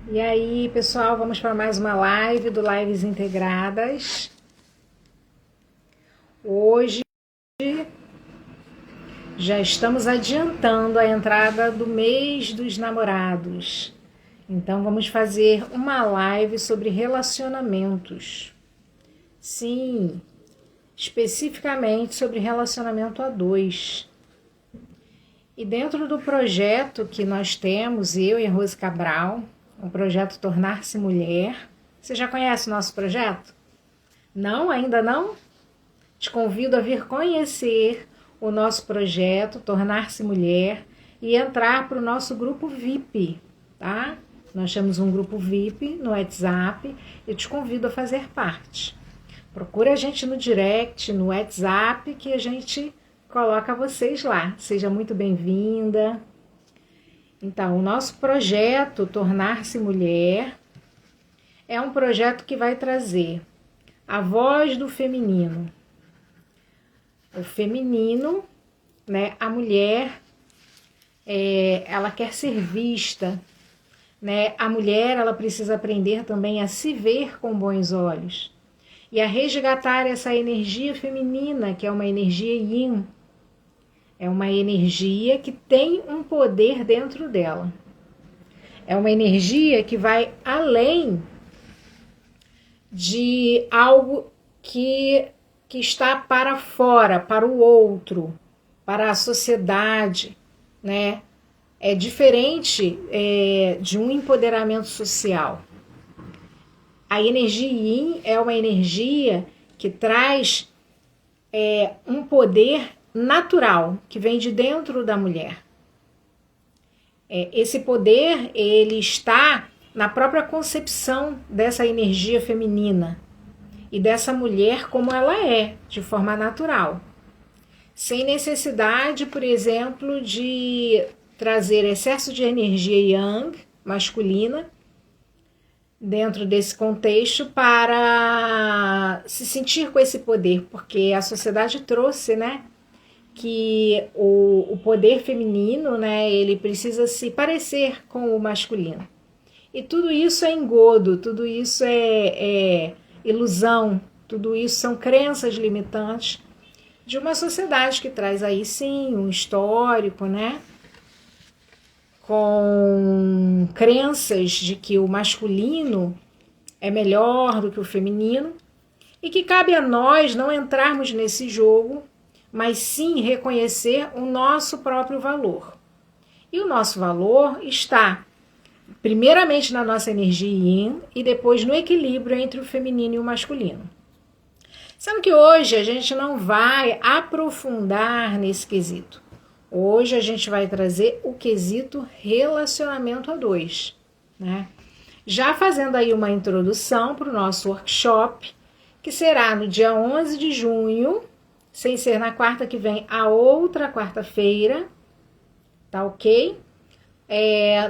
E aí, pessoal, vamos para mais uma live do Lives Integradas. Hoje já estamos adiantando a entrada do mês dos namorados. Então vamos fazer uma live sobre relacionamentos. Sim, especificamente sobre relacionamento a dois. E dentro do projeto que nós temos, eu e a Rose Cabral, o projeto Tornar-se Mulher. Você já conhece o nosso projeto? Não? Ainda não? Te convido a vir conhecer o nosso projeto Tornar-se Mulher e entrar para o nosso grupo VIP, tá? Nós temos um grupo VIP no WhatsApp e te convido a fazer parte. Procura a gente no direct, no WhatsApp, que a gente coloca vocês lá. Seja muito bem-vinda. Então, o nosso projeto Tornar-se Mulher é um projeto que vai trazer a voz do feminino. O feminino, né, a mulher, ela quer ser vista, né? A mulher, ela precisa aprender também a se ver com bons olhos e a resgatar essa energia feminina, que é uma energia yin. É uma energia que tem um poder dentro dela. É uma energia que vai além de algo que está para fora, para o outro, para a sociedade, né? É diferente de um empoderamento social. A energia Yin é uma energia que traz um poder natural, que vem de dentro da mulher. Esse poder, ele está na própria concepção dessa energia feminina e dessa mulher como ela é, de forma natural. Sem necessidade, por exemplo, de trazer excesso de energia yang, masculina, dentro desse contexto para se sentir com esse poder, porque a sociedade trouxe, né, que o poder feminino, né, ele precisa se parecer com o masculino. E tudo isso é engodo, tudo isso é ilusão, tudo isso são crenças limitantes de uma sociedade que traz aí sim um histórico, né, com crenças de que o masculino é melhor do que o feminino e que cabe a nós não entrarmos nesse jogo, mas sim reconhecer o nosso próprio valor. E o nosso valor está primeiramente na nossa energia yin e depois no equilíbrio entre o feminino e o masculino. Sabe que hoje a gente não vai aprofundar nesse quesito. Hoje a gente vai trazer o quesito relacionamento a dois, né? Já fazendo aí uma introdução para o nosso workshop, que será no dia 11 de junho, sem ser na quarta que vem, a outra quarta-feira, tá ok?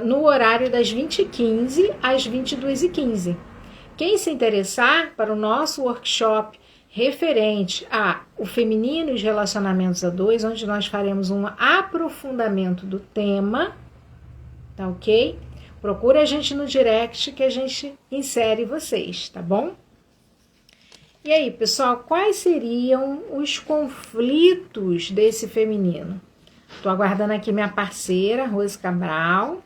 No horário das 20h15 às 22h15. Quem se interessar para o nosso workshop referente a o feminino e os relacionamentos a dois, onde nós faremos um aprofundamento do tema, tá ok? Procura a gente no direct que a gente insere vocês, tá bom? E aí, pessoal, quais seriam os conflitos desse feminino? Estou aguardando aqui minha parceira, Rose Cabral.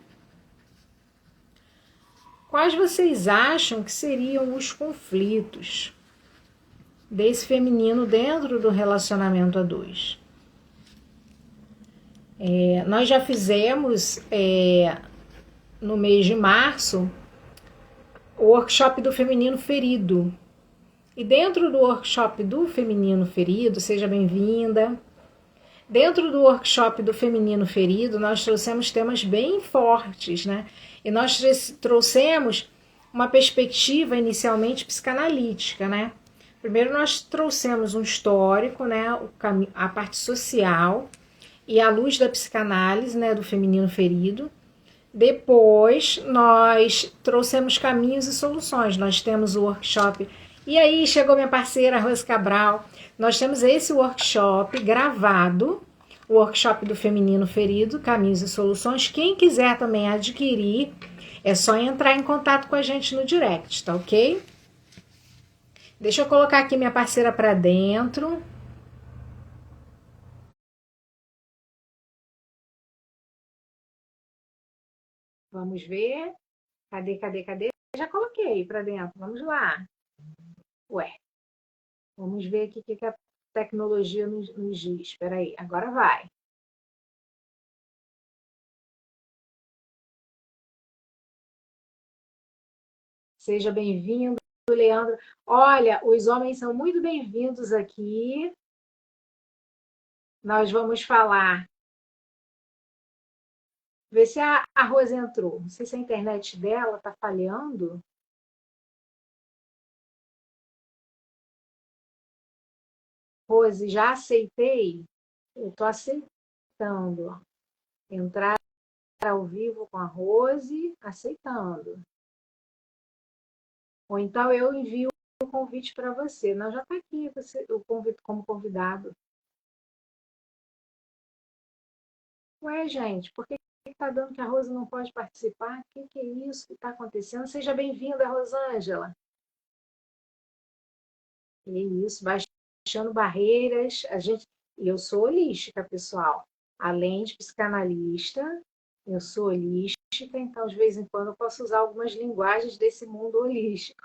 Quais vocês acham que seriam os conflitos desse feminino dentro do relacionamento a dois? Nós já fizemos, no mês de março, o workshop do feminino ferido. E dentro do workshop do feminino ferido, seja bem-vinda. Dentro do workshop do feminino ferido, nós trouxemos temas bem fortes, né? E nós trouxemos uma perspectiva inicialmente psicanalítica, né? Primeiro nós trouxemos um histórico, né? A parte social e à luz da psicanálise, né? Do feminino ferido. Depois nós trouxemos caminhos e soluções. Nós temos o workshop. E aí chegou minha parceira Rose Cabral. Nós temos esse workshop gravado, o workshop do Feminino Ferido, Caminhos e Soluções. Quem quiser também adquirir, é só entrar em contato com a gente no direct, tá ok? Deixa eu colocar aqui minha parceira para dentro. Vamos ver. Cadê? Já coloquei para dentro. Vamos lá. Ué. Vamos ver aqui o que a tecnologia nos diz. Espera aí, agora vai. Seja bem-vindo, Leandro. Olha, os homens são muito bem-vindos aqui. Nós vamos falar. Vê se a Rose entrou. Não sei se a internet dela está falhando. Rose, já aceitei. Eu estou aceitando. Entrar ao vivo com a Rose, aceitando. Ou então eu envio o convite para você. Não, já está aqui você, o convite como convidado. Ué, gente, por que está dando que a Rose não pode participar? O que é isso que está acontecendo? Seja bem-vinda, Rosângela. É isso, baixando barreiras. Eu sou holística, pessoal. Além de psicanalista, eu sou holística, então de vez em quando eu posso usar algumas linguagens desse mundo holístico.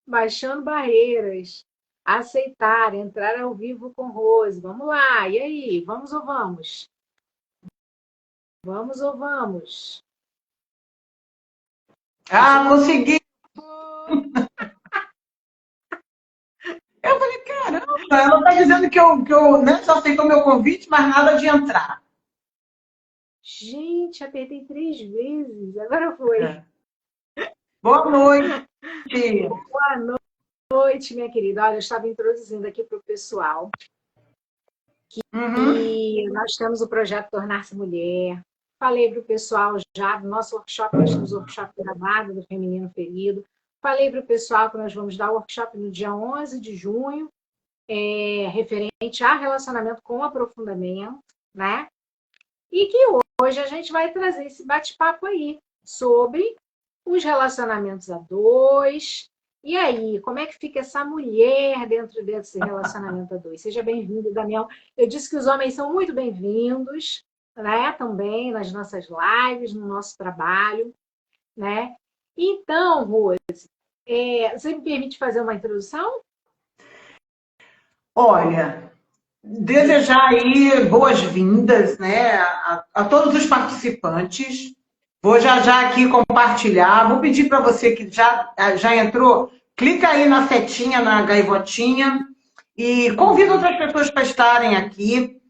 Baixando barreiras, aceitar, entrar ao vivo com Rose. Vamos lá, e aí? Vamos ou vamos? Vamos ou vamos? Consegui! Eu falei, caramba, ela está dizendo que eu né, só aceitou meu convite, mas nada de entrar. Gente, apertei 3 vezes, agora foi. É. Boa noite! Boa noite, minha querida. Olha, eu estava introduzindo aqui para o pessoal que nós temos o projeto Tornar-se Mulher. Falei para o pessoal já do nosso workshop, nós temos o workshop gravado do Feminino Ferido. Falei para o pessoal que nós vamos dar o workshop no dia 11 de junho, referente a relacionamento com aprofundamento, né? E que hoje a gente vai trazer esse bate-papo aí sobre os relacionamentos a dois. E aí, como é que fica essa mulher dentro desse relacionamento a dois? Seja bem-vindo, Daniel. Eu disse que os homens são muito bem-vindos, né? Também nas nossas lives, no nosso trabalho, né? Então, Rose, você me permite fazer uma introdução? Olha, desejar aí boas-vindas, né, a todos os participantes. Vou já aqui compartilhar. Vou pedir para você que já entrou, clica aí na setinha, na gaivotinha e convida outras pessoas para estarem aqui.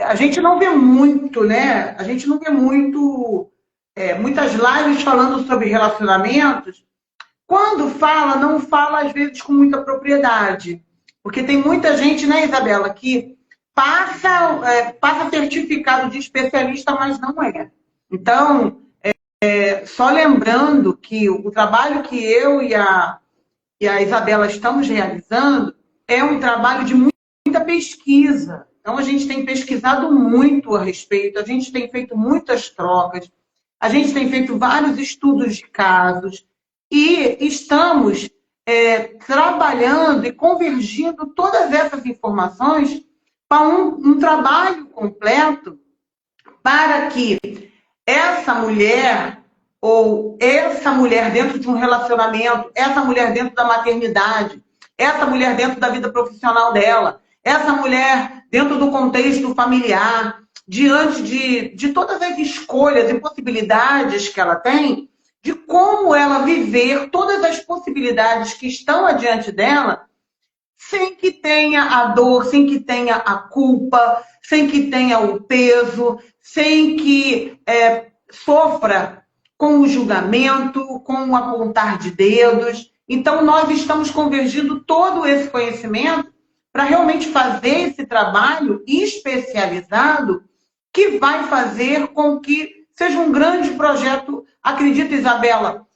A gente não vê muito, né? A gente não vê muitas lives falando sobre relacionamentos. Quando fala, não fala às vezes com muita propriedade. Porque tem muita gente, né, Isabela, que passa certificado de especialista, mas não é. Então, só lembrando que o trabalho que eu e a Isabela estamos realizando é um trabalho de muita pesquisa. Então, a gente tem pesquisado muito a respeito, a gente tem feito muitas trocas, a gente tem feito vários estudos de casos e estamos trabalhando e convergindo todas essas informações para um trabalho completo para que essa mulher ou essa mulher dentro de um relacionamento, essa mulher dentro da maternidade, essa mulher dentro da vida profissional dela, essa mulher dentro do contexto familiar, diante de todas as escolhas e possibilidades que ela tem, de como ela viver todas as possibilidades que estão adiante dela, sem que tenha a dor, sem que tenha a culpa, sem que tenha o peso, sem que sofra com o julgamento, com o apontar de dedos. Então, nós estamos convergindo todo esse conhecimento para realmente fazer esse trabalho especializado que vai fazer com que seja um grande projeto, acredita, Isabela,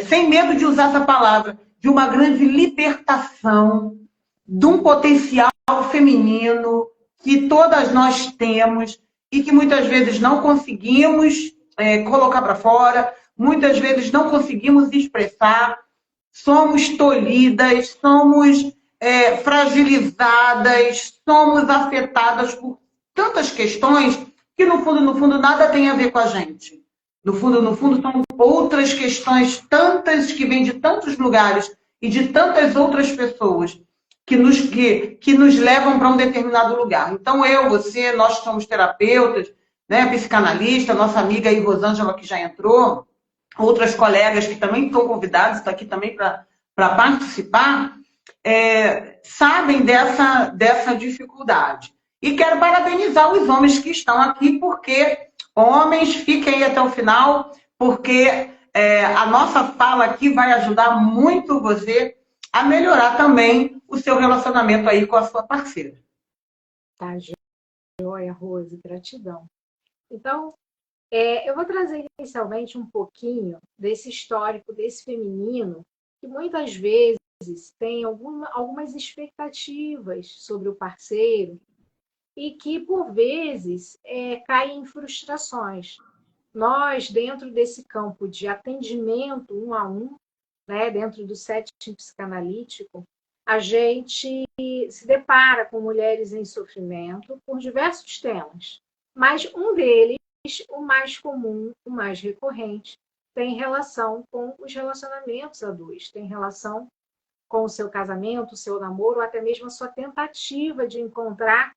sem medo de usar essa palavra, de uma grande libertação de um potencial feminino que todas nós temos e que muitas vezes não conseguimos colocar para fora, muitas vezes não conseguimos expressar, somos tolhidas, somos fragilizadas, somos afetadas por tantas questões que, no fundo, nada tem a ver com a gente. No fundo, são outras questões, tantas que vêm de tantos lugares e de tantas outras pessoas que nos levam para um determinado lugar. Então, eu, você, nós que somos terapeutas, né, psicanalista, nossa amiga aí, Rosângela, que já entrou, outras colegas que também estão convidadas, estão aqui também para participar, sabem dessa dificuldade. E quero parabenizar os homens que estão aqui, porque, homens, fiquem aí até o final, porque a nossa fala aqui vai ajudar muito você a melhorar também o seu relacionamento aí com a sua parceira. Tá, joia, Rose, gratidão. Então, eu vou trazer inicialmente um pouquinho desse histórico desse feminino, que muitas vezes tem algumas expectativas sobre o parceiro e que, por vezes, cai em frustrações. Nós, dentro desse campo de atendimento um a um, né, dentro do setting psicanalítico, a gente se depara com mulheres em sofrimento por diversos temas, mas um deles, o mais comum, o mais recorrente, tem relação com os relacionamentos a dois, tem relação com o seu casamento, o seu namoro, ou até mesmo a sua tentativa de encontrar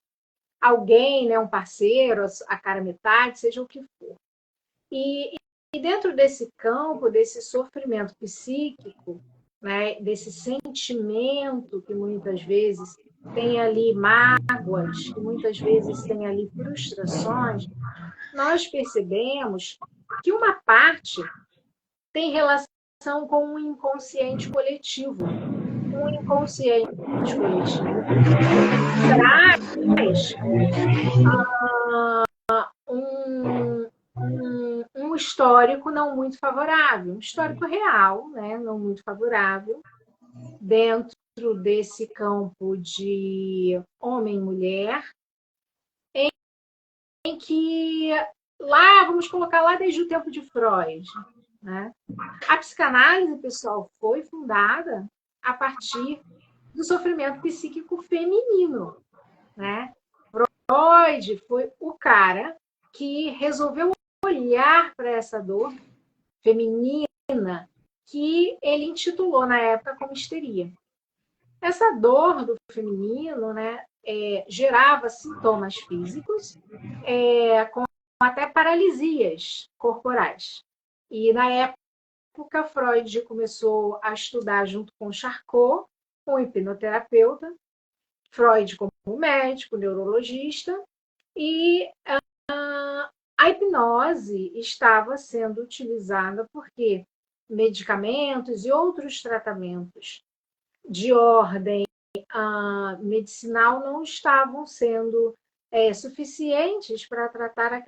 alguém, né, um parceiro, a cara metade, seja o que for. E dentro desse campo, desse sofrimento psíquico, né, desse sentimento que muitas vezes tem ali mágoas, que muitas vezes tem ali frustrações, nós percebemos que uma parte tem relação com o inconsciente coletivo. O inconsciente coletivo traz um histórico não muito favorável, um histórico real, né, não muito favorável, dentro desse campo de homem e mulher, em que lá, vamos colocar lá desde o tempo de Freud, né? A psicanálise, pessoal, foi fundada a partir do sofrimento psíquico feminino, né? Freud foi o cara que resolveu olhar para essa dor feminina que ele intitulou na época como histeria. Essa dor do feminino, né, gerava sintomas físicos, com até paralisias corporais. E na época, Freud começou a estudar junto com Charcot, um hipnoterapeuta, Freud como médico, neurologista, e a hipnose estava sendo utilizada porque medicamentos e outros tratamentos de ordem medicinal não estavam sendo suficientes para tratar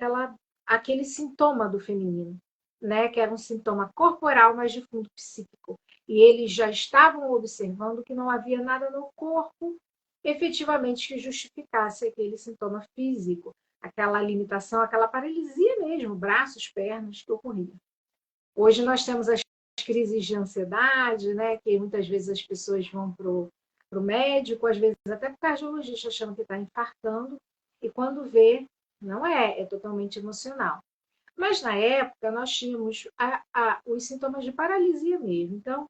aquele sintoma do feminino, né? Que era um sintoma corporal, mas de fundo psíquico. E eles já estavam observando que não havia nada no corpo efetivamente que justificasse aquele sintoma físico, aquela limitação, aquela paralisia mesmo, braços, pernas que ocorria. Hoje nós temos as crises de ansiedade, né, que muitas vezes as pessoas vão para o médico, às vezes até para o cardiologista, achando que está infartando, e quando vê, não é totalmente emocional. Mas na época nós tínhamos os sintomas de paralisia mesmo. Então,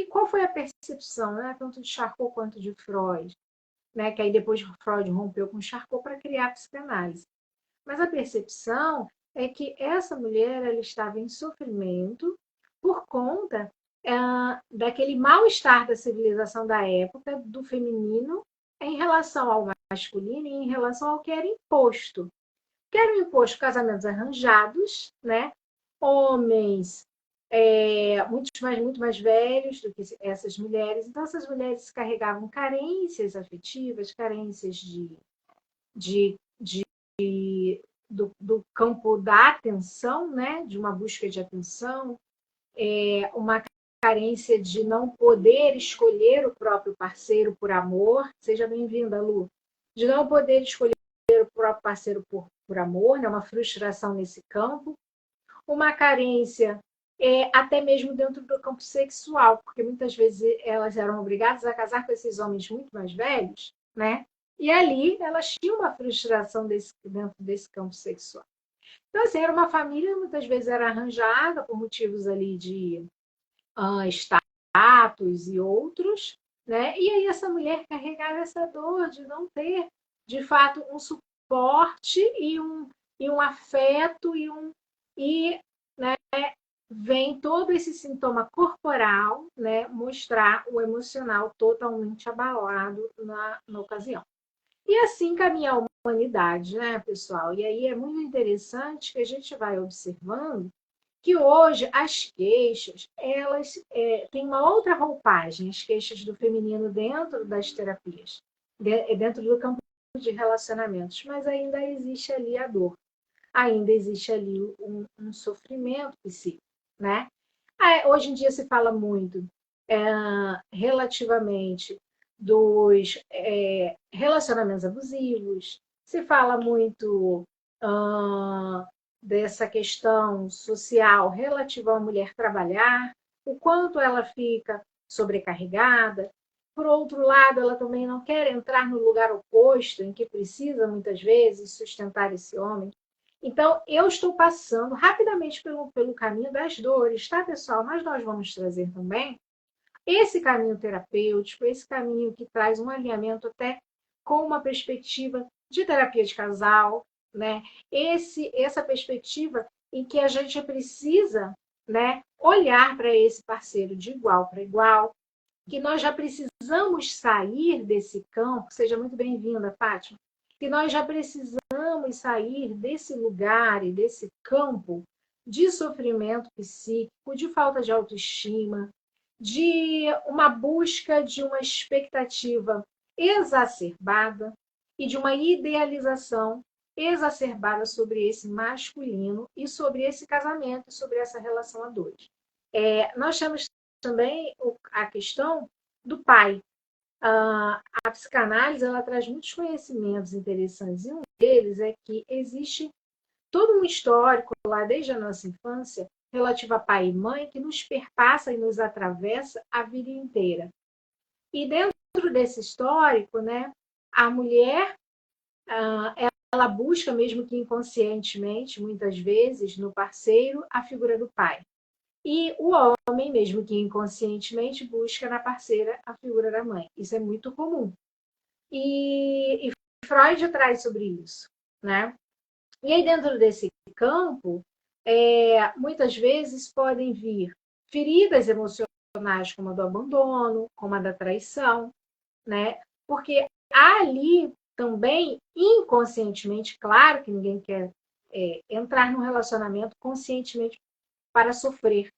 qual foi a percepção, né, tanto de Charcot quanto de Freud, né, que aí depois Freud rompeu com Charcot para criar a psicanálise. Mas a percepção é que essa mulher ela estava em sofrimento por conta daquele mal-estar da civilização da época, do feminino, em relação ao masculino e em relação ao que era imposto. Que era imposto casamentos arranjados, né? Homens muito mais velhos do que essas mulheres. Então, essas mulheres carregavam carências afetivas, carências do campo da atenção, né? De uma busca de atenção, uma carência de não poder escolher o próprio parceiro por amor. Seja bem-vinda, Lu. De não poder escolher o próprio parceiro por amor, né? Uma frustração nesse campo. Uma carência até mesmo dentro do campo sexual, porque muitas vezes elas eram obrigadas a casar com esses homens muito mais velhos, né? E ali elas tinham uma frustração dentro desse campo sexual. Então, assim, era uma família, muitas vezes era arranjada por motivos ali de status e outros, né? E aí essa mulher carregava essa dor de não ter, de fato, um suporte e um afeto e né, vem todo esse sintoma corporal, né, mostrar o emocional totalmente abalado na ocasião. E assim caminha a humanidade, né, pessoal? E aí é muito interessante que a gente vai observando que hoje as queixas, elas têm uma outra roupagem, as queixas do feminino dentro das terapias, dentro do campo de relacionamentos, mas ainda existe ali a dor, ainda existe ali um sofrimento psíquico, né? Hoje em dia se fala muito relativamente dos relacionamentos abusivos, se fala muito dessa questão social relativa à mulher trabalhar, o quanto ela fica sobrecarregada. Por outro lado, ela também não quer entrar no lugar oposto, em que precisa, muitas vezes, sustentar esse homem. Então, eu estou passando rapidamente pelo caminho das dores, tá, pessoal? Mas nós vamos trazer também esse caminho terapêutico, esse caminho que traz um alinhamento até com uma perspectiva de terapia de casal, né? Essa perspectiva em que a gente precisa, né, olhar para esse parceiro de igual para igual, que nós já precisamos sair desse campo. Seja muito bem-vinda, Fátima. Que nós já precisamos sair desse lugar e desse campo de sofrimento psíquico, de falta de autoestima, de uma busca de uma expectativa exacerbada e de uma idealização exacerbada sobre esse masculino e sobre esse casamento, sobre essa relação a dois. Nós temos também a questão do pai. A psicanálise ela traz muitos conhecimentos interessantes, e um deles é que existe todo um histórico lá desde a nossa infância relativo a pai e mãe que nos perpassa e nos atravessa a vida inteira. E dentro desse histórico, né, a mulher ela busca, mesmo que inconscientemente, muitas vezes, no parceiro, a figura do pai. E o homem, mesmo que inconscientemente, busca na parceira a figura da mãe. Isso é muito comum. E Freud traz sobre isso, né? E aí, dentro desse campo, muitas vezes podem vir feridas emocionais, como a do abandono, como a da traição, né? Porque há ali também, inconscientemente, claro que ninguém quer entrar num relacionamento conscientemente para sofrer,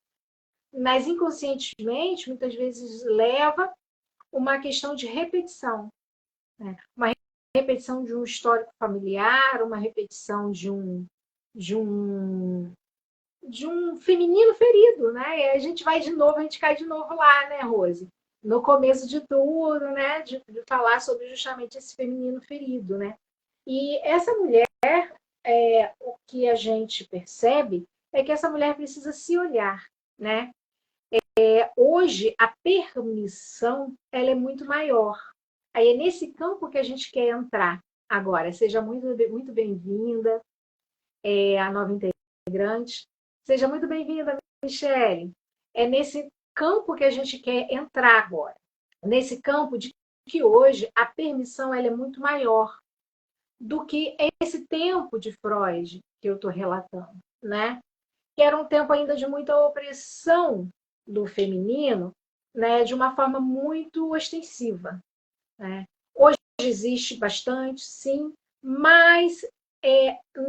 mas inconscientemente, muitas vezes leva uma questão de repetição, né? Uma repetição de um histórico familiar, uma repetição de um feminino ferido, né? E a gente vai de novo, a gente cai de novo lá, né, Rose? No começo de tudo, né? De falar sobre justamente esse feminino ferido, né? E essa mulher, o que a gente percebe é que essa mulher precisa se olhar, né? Hoje, a permissão ela é muito maior. Aí é nesse campo que a gente quer entrar agora. Seja muito, muito bem-vinda, a nova integrante. Seja muito bem-vinda, Michele. É nesse campo que a gente quer entrar agora. Nesse campo de que hoje a permissão ela é muito maior do que esse tempo de Freud que eu estou relatando, né? Que era um tempo ainda de muita opressão do feminino, né? De uma forma muito ostensiva, né? Hoje existe bastante, sim, mas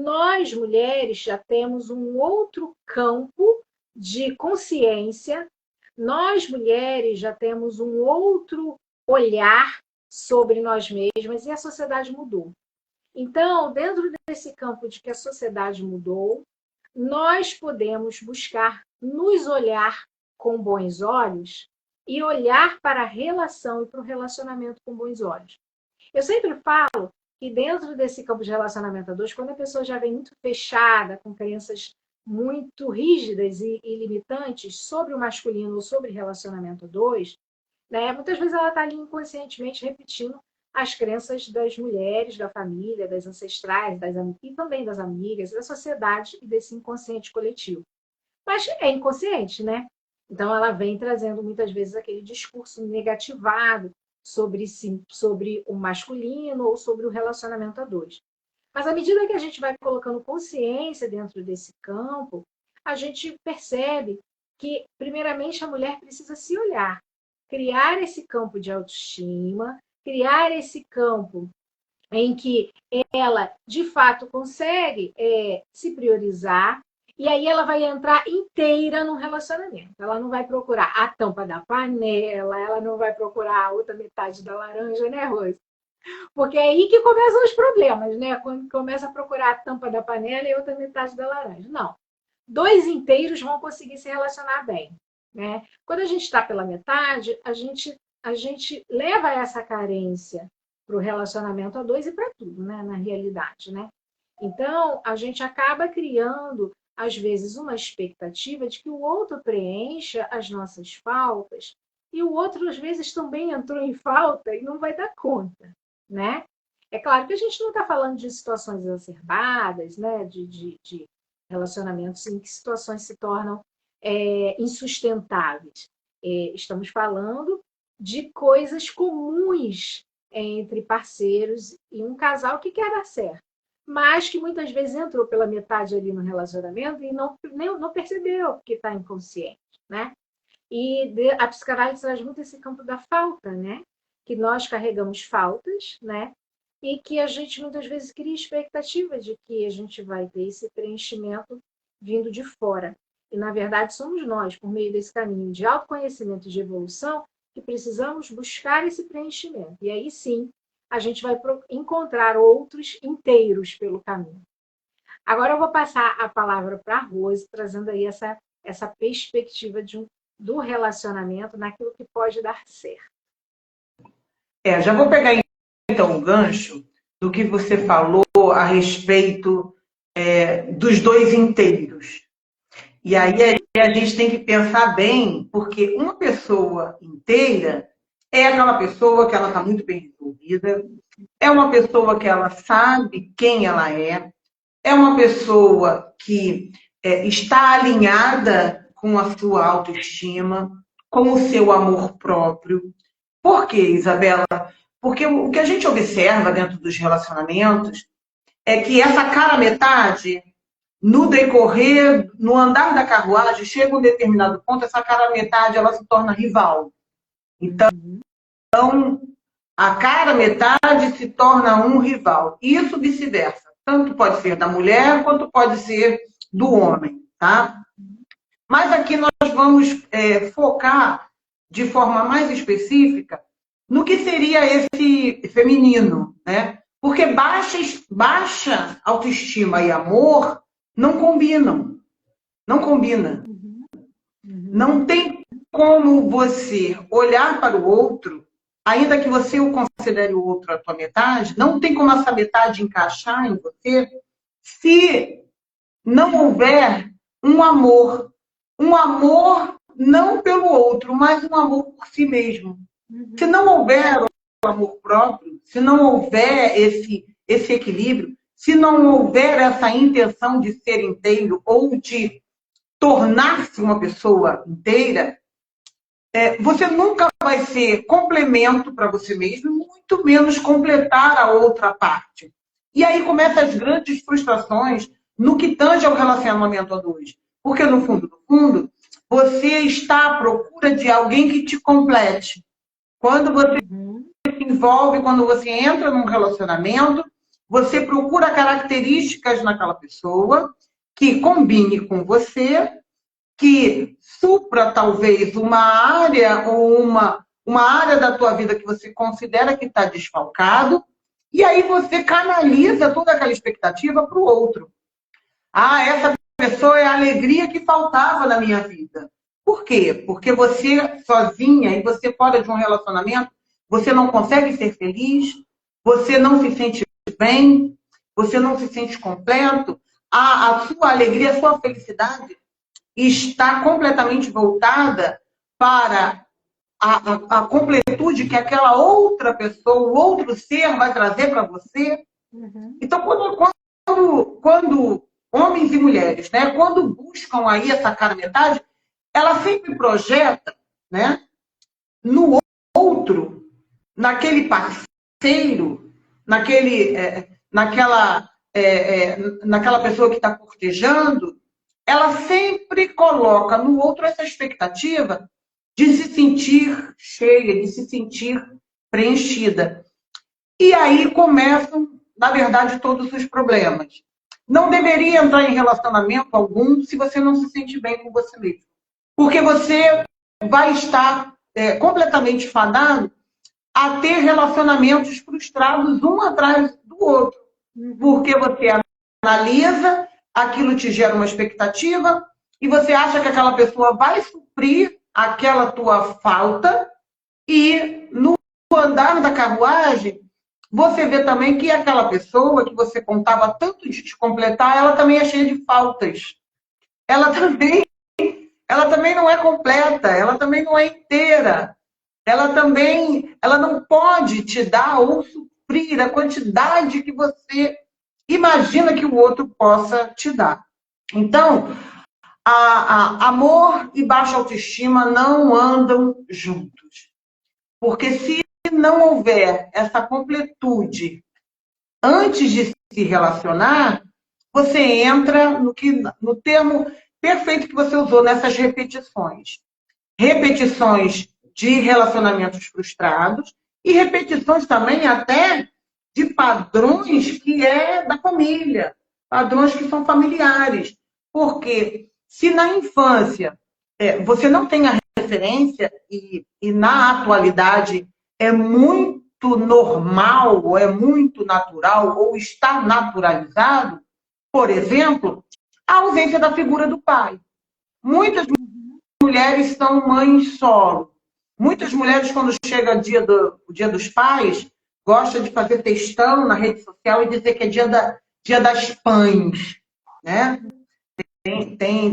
nós, mulheres, já temos um outro campo de consciência, nós, mulheres, já temos um outro olhar sobre nós mesmas e a sociedade mudou. Então, dentro desse campo de que a sociedade mudou, nós podemos buscar nos olhar com bons olhos e olhar para a relação e para o relacionamento com bons olhos. Eu sempre falo que dentro desse campo de relacionamento a dois, quando a pessoa já vem muito fechada, com crenças muito rígidas e limitantes sobre o masculino ou sobre relacionamento a dois, né, muitas vezes ela está ali inconscientemente repetindo as crenças das mulheres, da família, das ancestrais, e também das amigas, da sociedade e desse inconsciente coletivo. Mas é inconsciente, né? Então ela vem trazendo muitas vezes aquele discurso negativado sobre, sobre o masculino ou sobre o relacionamento a dois. Mas à medida que a gente vai colocando consciência dentro desse campo, a gente percebe que, primeiramente, a mulher precisa se olhar, criar esse campo de autoestima, criar esse campo em que ela, de fato, consegue se priorizar, e aí ela vai entrar inteira no relacionamento. Ela não vai procurar a tampa da panela, ela não vai procurar a outra metade da laranja, né, Rose? Porque é aí que começam os problemas, né? Quando começa a procurar a tampa da panela e a outra metade da laranja. Não. Dois inteiros vão conseguir se relacionar bem, né? Quando a gente está pela metade, a gente leva essa carência para o relacionamento a dois e para tudo, né? Na realidade, né? Então, a gente acaba criando, às vezes, uma expectativa de que o outro preencha as nossas faltas e o outro, às vezes, também entrou em falta e não vai dar conta, né? É claro que a gente não está falando de situações exacerbadas, né? De relacionamentos em que situações se tornam insustentáveis. Estamos falando de coisas comuns entre parceiros e um casal que quer dar certo, mas que muitas vezes entrou pela metade ali no relacionamento e não percebeu que está inconsciente, né? E a psicanálise traz muito esse campo da falta, né? Que nós carregamos faltas, né? E que a gente muitas vezes cria expectativa de que a gente vai ter esse preenchimento vindo de fora. E, na verdade, somos nós, por meio desse caminho de autoconhecimento e de evolução, que precisamos buscar esse preenchimento. E aí sim, a gente vai encontrar outros inteiros pelo caminho. Agora eu vou passar a palavra para a Rose, trazendo aí essa perspectiva do relacionamento naquilo que pode dar certo. Já vou pegar então o gancho do que você falou a respeito dos dois inteiros. E aí a gente tem que pensar bem, porque uma pessoa inteira é aquela pessoa que ela está muito bem resolvida, é uma pessoa que ela sabe quem ela é uma pessoa que está alinhada com a sua autoestima, com o seu amor próprio. Por quê, Isabela? Porque o que a gente observa dentro dos relacionamentos é que essa cara metade, no decorrer, no andar da carruagem, chega um determinado ponto, essa cara metade ela se torna rival. Então, a cara metade se torna um rival. Isso vice-versa. Tanto pode ser da mulher, quanto pode ser do homem, tá? Mas aqui nós vamos focar de forma mais específica no que seria esse feminino, né? Porque baixa autoestima e amor não combinam. Não combina. Não tem como você olhar para o outro, ainda que você o considere o outro a tua metade, não tem como essa metade encaixar em você se não houver um amor. Um amor não pelo outro, mas um amor por si mesmo. Se não houver o amor próprio, se não houver esse equilíbrio, se não houver essa intenção de ser inteiro ou de tornar-se uma pessoa inteira, você nunca vai ser complemento para você mesmo, muito menos completar a outra parte. E aí começam as grandes frustrações no que tange ao relacionamento a dois. Porque, no fundo, você está à procura de alguém que te complete. Quando você se envolve, quando você entra num relacionamento, você procura características naquela pessoa que combine com você, que supra talvez uma área ou uma área da tua vida que você considera que está desfalcado, e aí você canaliza toda aquela expectativa para o outro. Ah, essa pessoa é a alegria que faltava na minha vida. Por quê? Porque você sozinha e você fora de um relacionamento, você não consegue ser feliz, você não se sente bem, você não se sente completo, a sua alegria, a sua felicidade está completamente voltada para a completude que aquela outra pessoa, o outro ser vai trazer para você. Uhum. Então, quando homens e mulheres, né, quando buscam aí essa cara metade, ela sempre projeta, né, no outro, naquele parceiro, naquela pessoa que está cortejando, ela sempre coloca no outro essa expectativa de se sentir cheia, de se sentir preenchida. E aí começam, na verdade, todos os problemas. Não deveria entrar em relacionamento algum se você não se sente bem com você mesmo. Porque você vai estar completamente fadado a ter relacionamentos frustrados um atrás do outro. Porque você analisa, aquilo te gera uma expectativa e você acha que aquela pessoa vai suprir aquela tua falta e no andar da carruagem você vê também que aquela pessoa que você contava tanto de te completar, ela também é cheia de faltas. Ela também não é completa, ela também não é inteira. Ela não pode te dar ou suprir a quantidade que você imagina que o outro possa te dar. Então, amor e baixa autoestima não andam juntos. Porque se não houver essa completude antes de se relacionar, você entra no termo perfeito que você usou nessas repetições. Repetições de relacionamentos frustrados e repetições também até de padrões que é da família, padrões que são familiares. Porque se na infância você não tem a referência e na atualidade é muito normal, ou é muito natural, ou está naturalizado, por exemplo, a ausência da figura do pai. Muitas mulheres são mães solo. Muitas mulheres, quando chega o dia dos pais, gostam de fazer textão na rede social e dizer que é dia das pães. Né?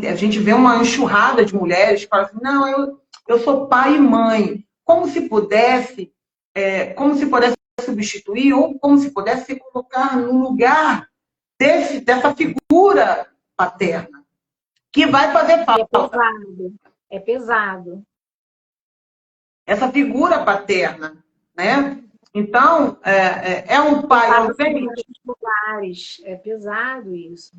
A gente vê uma enxurrada de mulheres que falam assim, não, eu sou pai e mãe. Como se pudesse substituir ou como se pudesse se colocar no lugar dessa figura paterna, que vai fazer falta. É pesado. Essa figura paterna, né? Então, é um pai ausente. É pesado isso.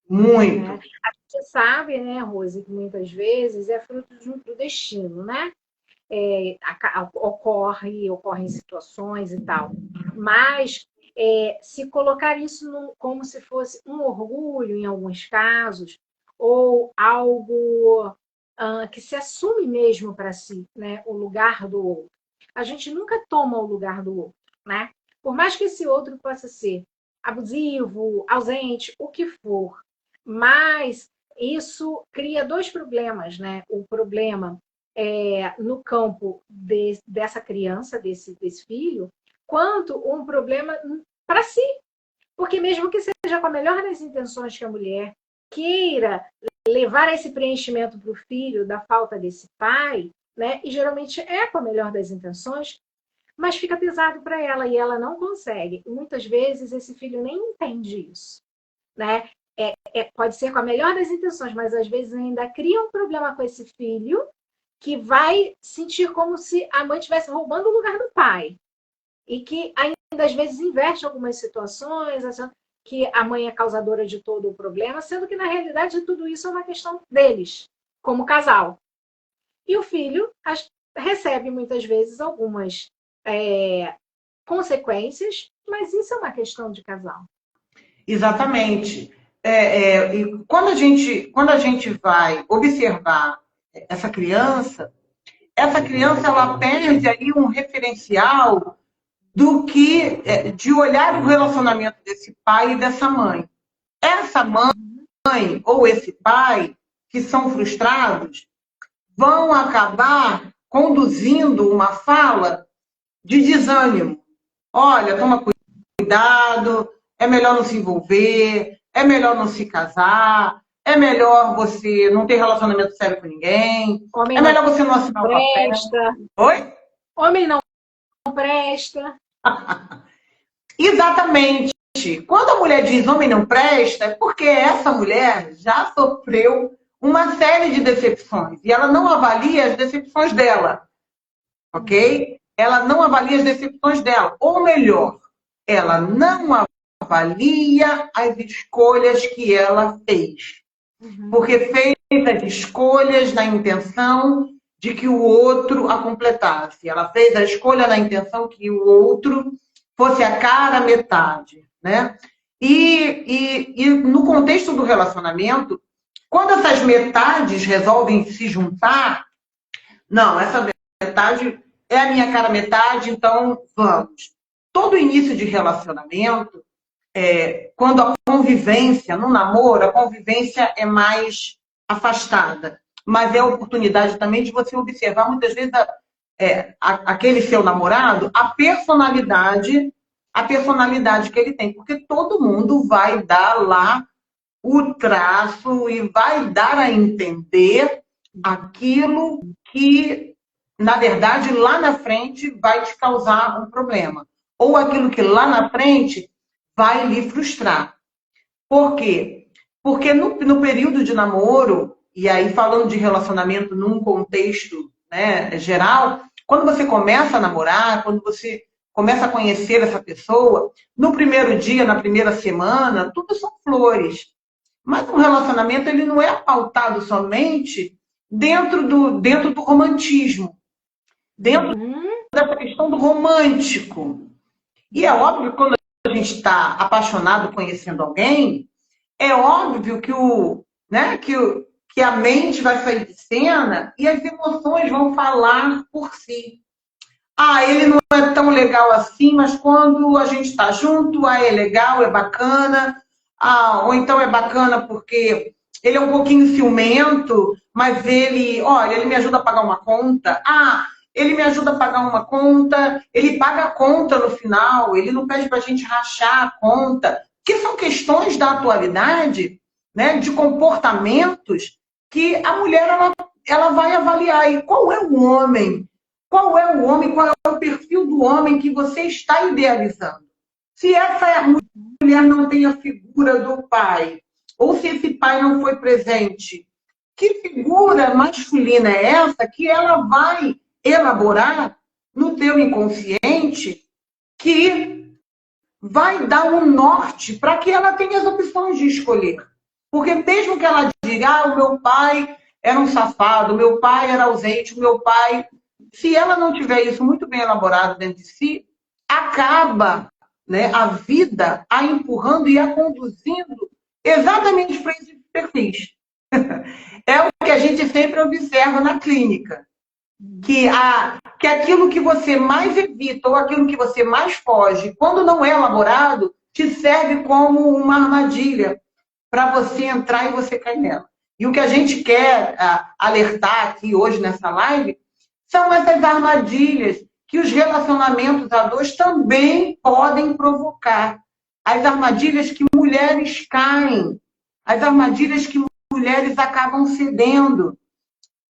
Muito. Né? A gente sabe, né, Rose, que muitas vezes é fruto do destino, né? Ocorrem situações e tal. Mas se colocar isso como se fosse um orgulho em alguns casos, ou algo que se assume mesmo para si, né, o lugar do outro. A gente nunca toma o lugar do outro, né? Por mais que esse outro possa ser abusivo, ausente, o que for, mas isso cria dois problemas, né? O problema no campo dessa criança, desse filho, quanto um problema para si. Porque mesmo que seja com a melhor das intenções que a mulher queira levar esse preenchimento para o filho da falta desse pai, né? E geralmente é com a melhor das intenções, mas fica pesado para ela e ela não consegue. E muitas vezes esse filho nem entende isso, né? Pode ser com a melhor das intenções, mas às vezes ainda cria um problema com esse filho que vai sentir como se a mãe estivesse roubando o lugar do pai. E que ainda às vezes inverte algumas situações, achando que a mãe é causadora de todo o problema, sendo que na realidade tudo isso é uma questão deles, como casal. E o filho recebe muitas vezes algumas consequências, mas isso é uma questão de casal. Exatamente. E quando a gente vai observar essa criança ela perde aí um referencial de olhar o relacionamento desse pai e dessa mãe. Essa mãe ou esse pai, que são frustrados vão acabar conduzindo uma fala de desânimo. Olha, toma cuidado, é melhor não se envolver, é melhor não se casar, é melhor você não ter relacionamento sério com ninguém, Homem é não melhor você não assinar o papel. presta. Oi? Homem não presta. Exatamente. Quando a mulher diz homem não presta, é porque essa mulher já sofreu uma série de decepções e ela não avalia as decepções dela, ok? Ela não avalia as decepções dela. Ou melhor, ela não avalia as escolhas que ela fez. Porque fez as escolhas na intenção de que o outro a completasse. Ela fez a escolha na intenção que o outro fosse a cara metade, né? E no contexto do relacionamento, quando essas metades resolvem se juntar, não, essa metade é a minha cara metade, então vamos. Todo início de relacionamento, quando a convivência, no namoro, a convivência é mais afastada. Mas é a oportunidade também de você observar, muitas vezes, aquele seu namorado, a personalidade que ele tem. Porque todo mundo vai dar lá o traço e vai dar a entender aquilo que, na verdade, lá na frente vai te causar um problema. Ou aquilo que lá na frente vai lhe frustrar. Por quê? Porque no período de namoro, e aí falando de relacionamento num contexto, né, geral, quando você começa a namorar, quando você começa a conhecer essa pessoa, no primeiro dia, na primeira semana, tudo são flores. Mas um relacionamento ele não é pautado somente dentro do romantismo, dentro dessa questão do romântico. E é óbvio que quando a gente está apaixonado conhecendo alguém, é óbvio que a mente vai sair de cena e as emoções vão falar por si. Ah, ele não é tão legal assim, mas quando a gente está junto, é legal, é bacana. Ah, ou então é bacana porque ele é um pouquinho ciumento, mas olha, ele me ajuda a pagar uma conta. Ah, ele me ajuda a pagar uma conta, ele paga a conta no final, ele não pede para a gente rachar a conta. Que são questões da atualidade, né, de comportamentos que a mulher ela vai avaliar. E qual é o homem? Qual é o homem? Qual é o perfil do homem que você está idealizando? Se essa mulher não tem a figura do pai, ou se esse pai não foi presente, que figura masculina é essa que ela vai elaborar no teu inconsciente que vai dar um norte para que ela tenha as opções de escolher? Porque mesmo que ela diga, o meu pai era um safado, o meu pai era ausente, o meu pai... Se ela não tiver isso muito bem elaborado dentro de si, acaba, né, a vida a empurrando e a conduzindo exatamente para esses perfis. É o que a gente sempre observa na clínica. Que aquilo que você mais evita ou aquilo que você mais foge, quando não é elaborado, te serve como uma armadilha para você entrar e você cair nela. E o que a gente quer alertar aqui hoje nessa live são essas armadilhas que os relacionamentos a dois também podem provocar. As armadilhas que mulheres caem, as armadilhas que mulheres acabam cedendo.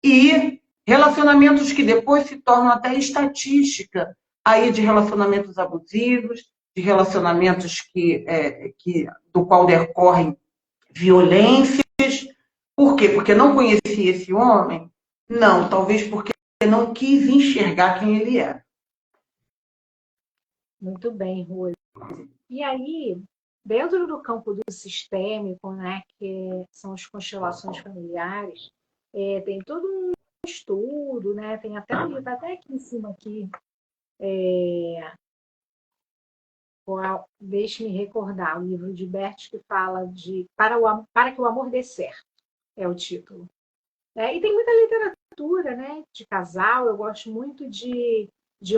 E relacionamentos que depois se tornam até estatística aí de relacionamentos abusivos, de relacionamentos do qual decorrem violências. Por quê? Porque não conhecia esse homem? Não, talvez porque não quis enxergar quem ele era. Muito bem, Rose. E aí, dentro do campo do sistêmico, né, que são as constelações familiares, tem todo um estudo, né, tem até um livro, até aqui em cima, aqui, deixe-me recordar, o livro de Bert que fala de Para que o Amor Dê Certo, é o título. E tem muita literatura, né, de casal, eu gosto muito de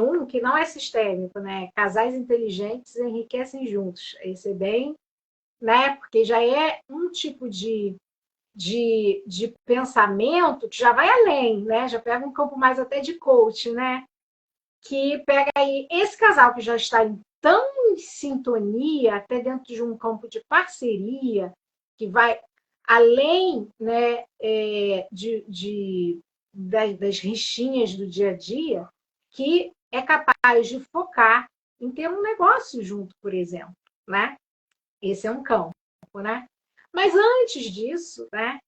um que não é sistêmico, né? Casais inteligentes enriquecem juntos. Esse é bem, né? Porque já é um tipo de de pensamento que já vai além, né? Já pega um campo mais até de coach, né? Que pega aí esse casal que já está em tão em sintonia, até dentro de um campo de parceria, que vai além, né, das rixinhas do dia a dia, que é capaz de focar em ter um negócio junto, por exemplo, né? Esse é um campo, né? Mas antes disso, né,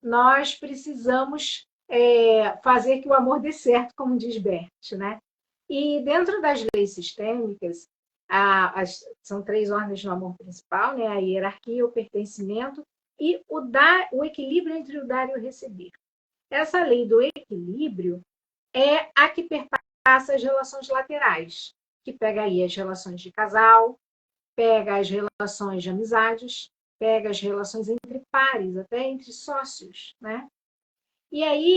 nós precisamos fazer que o amor dê certo, como diz Bert, né? E dentro das leis sistêmicas, são 3 ordens no amor principal, né? A hierarquia, o pertencimento e o equilíbrio entre o dar e o receber. Essa lei do equilíbrio é a que perpassa as relações laterais, que pega aí as relações de casal, pega as relações de amizades, pega as relações entre pares, até entre sócios, né? E aí,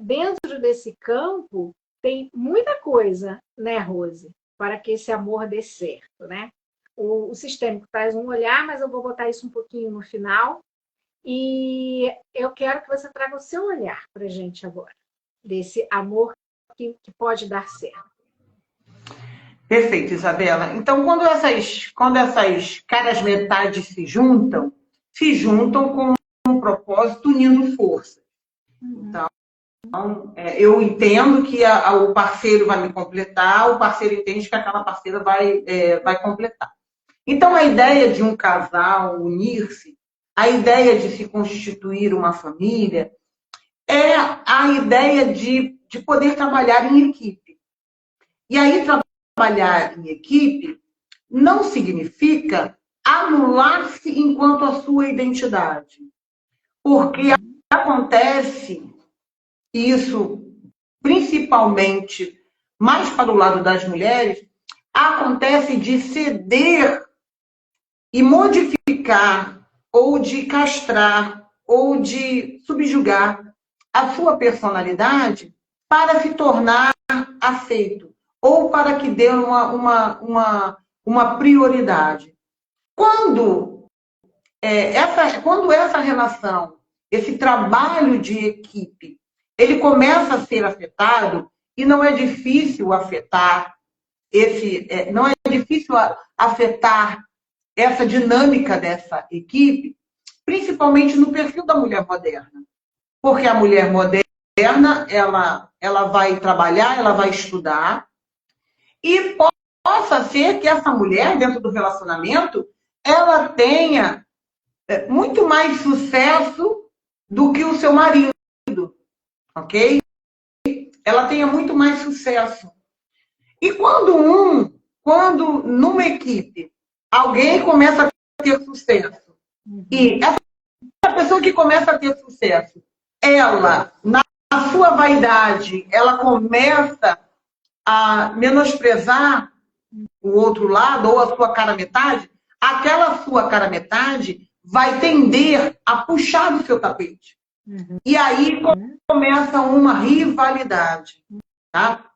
dentro desse campo, tem muita coisa, né, Rose, para que esse amor dê certo, né? O sistêmico traz um olhar, mas eu vou botar isso um pouquinho no final. E eu quero que você traga o seu olhar para a gente agora, desse amor que pode dar certo. Perfeito, Isabela. Então, quando essas caras metades se juntam com um propósito unindo forças. Então, eu entendo que o parceiro vai me completar, o parceiro entende que aquela parceira vai completar. Então, a ideia de um casal unir-se, a ideia de se constituir uma família, é a ideia de poder trabalhar em equipe. E aí, trabalhar em equipe não significa anular-se enquanto a sua identidade. Porque acontece isso, principalmente mais para o lado das mulheres, acontece de ceder e modificar, ou de castrar, ou de subjugar a sua personalidade para se tornar aceito, ou para que dê uma prioridade. Quando essa relação, esse trabalho de equipe, ele começa a ser afetado, e não é difícil afetar não é difícil afetar essa dinâmica dessa equipe, principalmente no perfil da mulher moderna. Porque a mulher moderna, ela vai trabalhar, ela vai estudar, e possa ser que essa mulher, dentro do relacionamento, ela tenha muito mais sucesso do que o seu marido, ok? Ela tenha muito mais sucesso. E quando numa equipe, alguém começa a ter sucesso, e essa pessoa que começa a ter sucesso, ela, na sua vaidade, ela começa a menosprezar o outro lado, ou a sua cara metade, aquela sua cara metade vai tender a puxar do seu tapete. E aí começa uma rivalidade. Tá?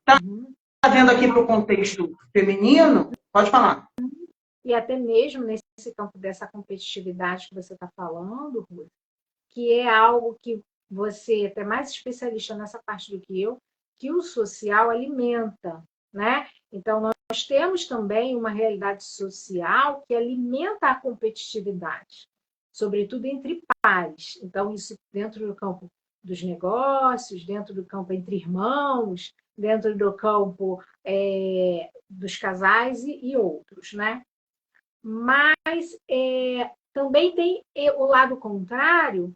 Trazendo aqui para o contexto feminino, pode falar. E até mesmo nesse campo dessa competitividade que você está falando, Ruth, que é algo que você, até mais especialista nessa parte do que eu, que o social alimenta, né? Então, nós temos também uma realidade social que alimenta a competitividade, sobretudo entre pares. Então, isso dentro do campo dos negócios, dentro do campo entre irmãos, dentro do campo dos casais e outros, né? Mas também tem o lado contrário,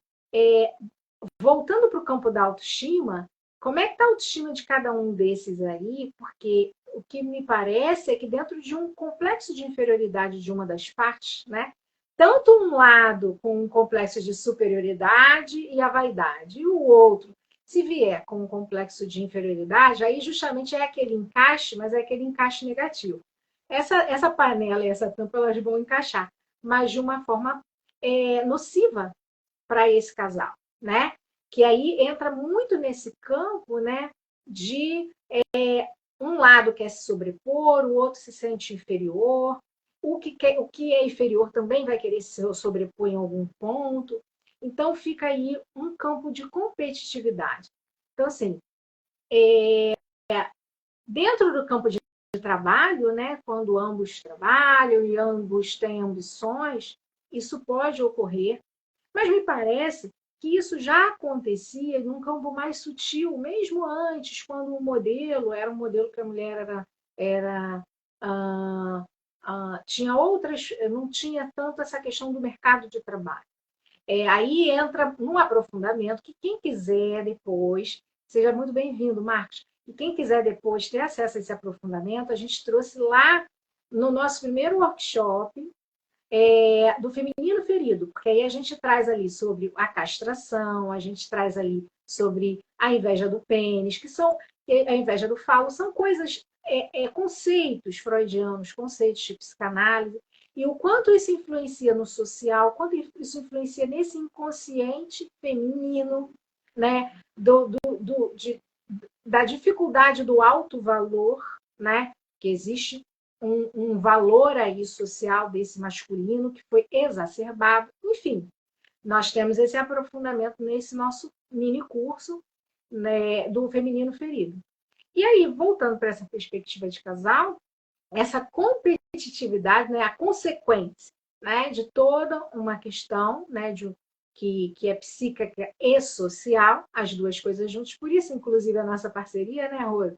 voltando para o campo da autoestima, como é que está a autoestima de cada um desses aí? Porque o que me parece é que dentro de um complexo de inferioridade de uma das partes, né? Tanto um lado com um complexo de superioridade e a vaidade, e o outro, se vier com um complexo de inferioridade, aí justamente é aquele encaixe, mas é aquele encaixe negativo. Essa panela e essa tampa, elas vão encaixar, mas de uma forma nociva para esse casal, né? Que aí entra muito nesse campo, né? De um lado quer se sobrepor, o outro se sente inferior, o que é inferior também vai querer se sobrepor em algum ponto. Então fica aí um campo de competitividade. Então, assim, dentro do campo de trabalho, né, quando ambos trabalham e ambos têm ambições, isso pode ocorrer, mas me parece que isso já acontecia em um campo mais sutil, mesmo antes, quando o modelo era um modelo que a mulher era tinha outras, não tinha tanto essa questão do mercado de trabalho. Aí entra num aprofundamento que quem quiser depois, seja muito bem-vindo, Marcos, e quem quiser depois ter acesso a esse aprofundamento, a gente trouxe lá no nosso primeiro workshop do feminino ferido, porque aí a gente traz ali sobre a castração, a gente traz ali sobre a inveja do pênis, que são a inveja do falo, são coisas, conceitos freudianos, conceitos de psicanálise, e o quanto isso influencia no social, quanto isso influencia nesse inconsciente feminino, né, da dificuldade do alto valor, né, que existe um valor aí social desse masculino que foi exacerbado. Enfim, nós temos esse aprofundamento nesse nosso mini curso, né, do feminino ferido. E aí, voltando para essa perspectiva de casal, essa competitividade, né, a consequência, né, de toda uma questão, né, que é psíquica e social, as duas coisas juntas. Por isso, inclusive, a nossa parceria, né, Rose?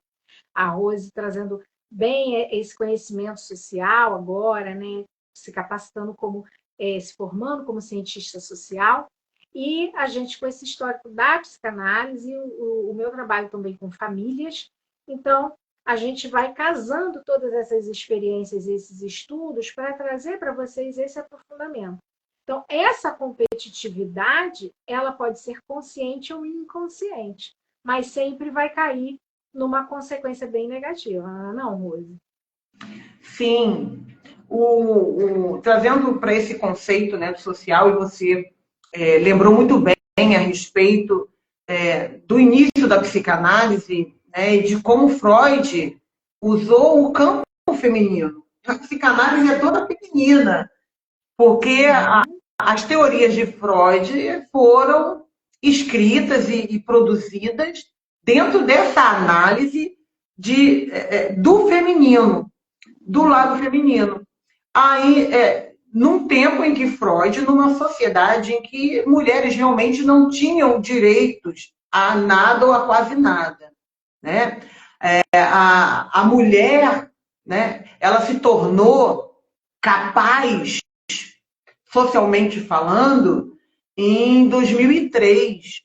A Rose trazendo bem esse conhecimento social agora, né, se capacitando como, se formando como cientista social, e a gente com esse histórico da psicanálise, o meu trabalho também com famílias, então a gente vai casando todas essas experiências, esses estudos, para trazer para vocês esse aprofundamento. Então, essa competitividade, ela pode ser consciente ou inconsciente, mas sempre vai cair numa consequência bem negativa, não, Rose? Sim. Trazendo para esse conceito, né, do social, e você lembrou muito bem a respeito do início da psicanálise, né, e de como Freud usou o campo feminino. A psicanálise é toda feminina, porque as teorias de Freud foram escritas e produzidas dentro dessa análise do feminino, do lado feminino. Aí, num tempo em que Freud, numa sociedade em que mulheres realmente não tinham direitos a nada ou a quase nada, né? A mulher, né, ela se tornou capaz, socialmente falando, em 2003,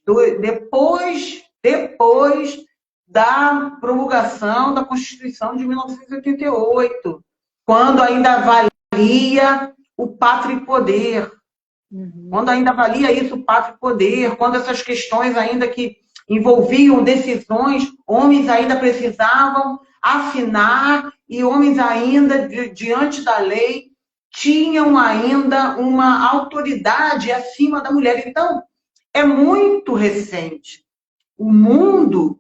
depois da promulgação da Constituição de 1988, quando ainda valia o pátrio e poder, quando ainda valia isso, o pátrio e poder, quando essas questões ainda que envolviam decisões, homens ainda precisavam assinar e homens ainda, diante da lei, tinham ainda uma autoridade acima da mulher. Então, é muito recente. O mundo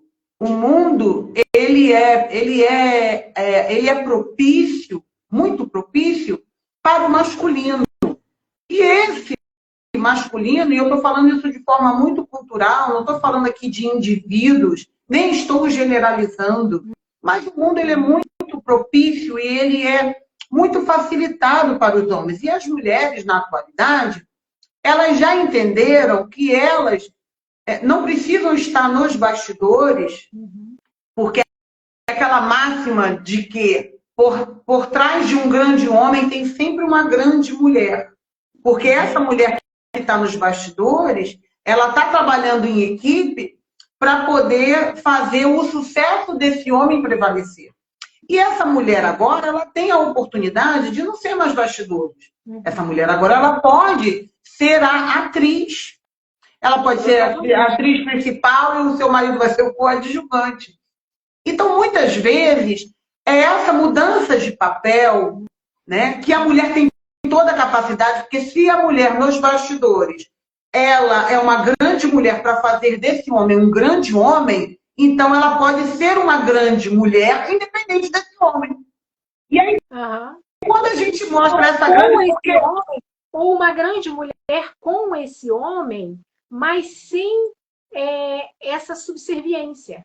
ele é propício, muito propício para o masculino. E esse masculino, e eu estou falando isso de forma muito cultural, não estou falando aqui de indivíduos, nem estou generalizando, mas o mundo ele é muito propício e ele é muito facilitado para os homens. E as mulheres, na atualidade, elas já entenderam que elas não precisam estar nos bastidores, porque é aquela máxima de que por trás de um grande homem tem sempre uma grande mulher. Porque essa mulher que está nos bastidores, ela está trabalhando em equipe para poder fazer o sucesso desse homem prevalecer. E essa mulher agora, ela tem a oportunidade de não ser mais bastidores. Essa mulher agora, ela pode ser a atriz. Ela pode ser a atriz principal e o seu marido vai ser o coadjuvante. Então, muitas vezes, é essa mudança de papel, né, que a mulher tem toda a capacidade, porque se a mulher nos bastidores, ela é uma grande mulher para fazer desse homem um grande homem, então ela pode ser uma grande mulher independente desse homem. E aí, quando a gente mostra essa grande... Ou uma grande mulher com esse homem, mas sem essa subserviência.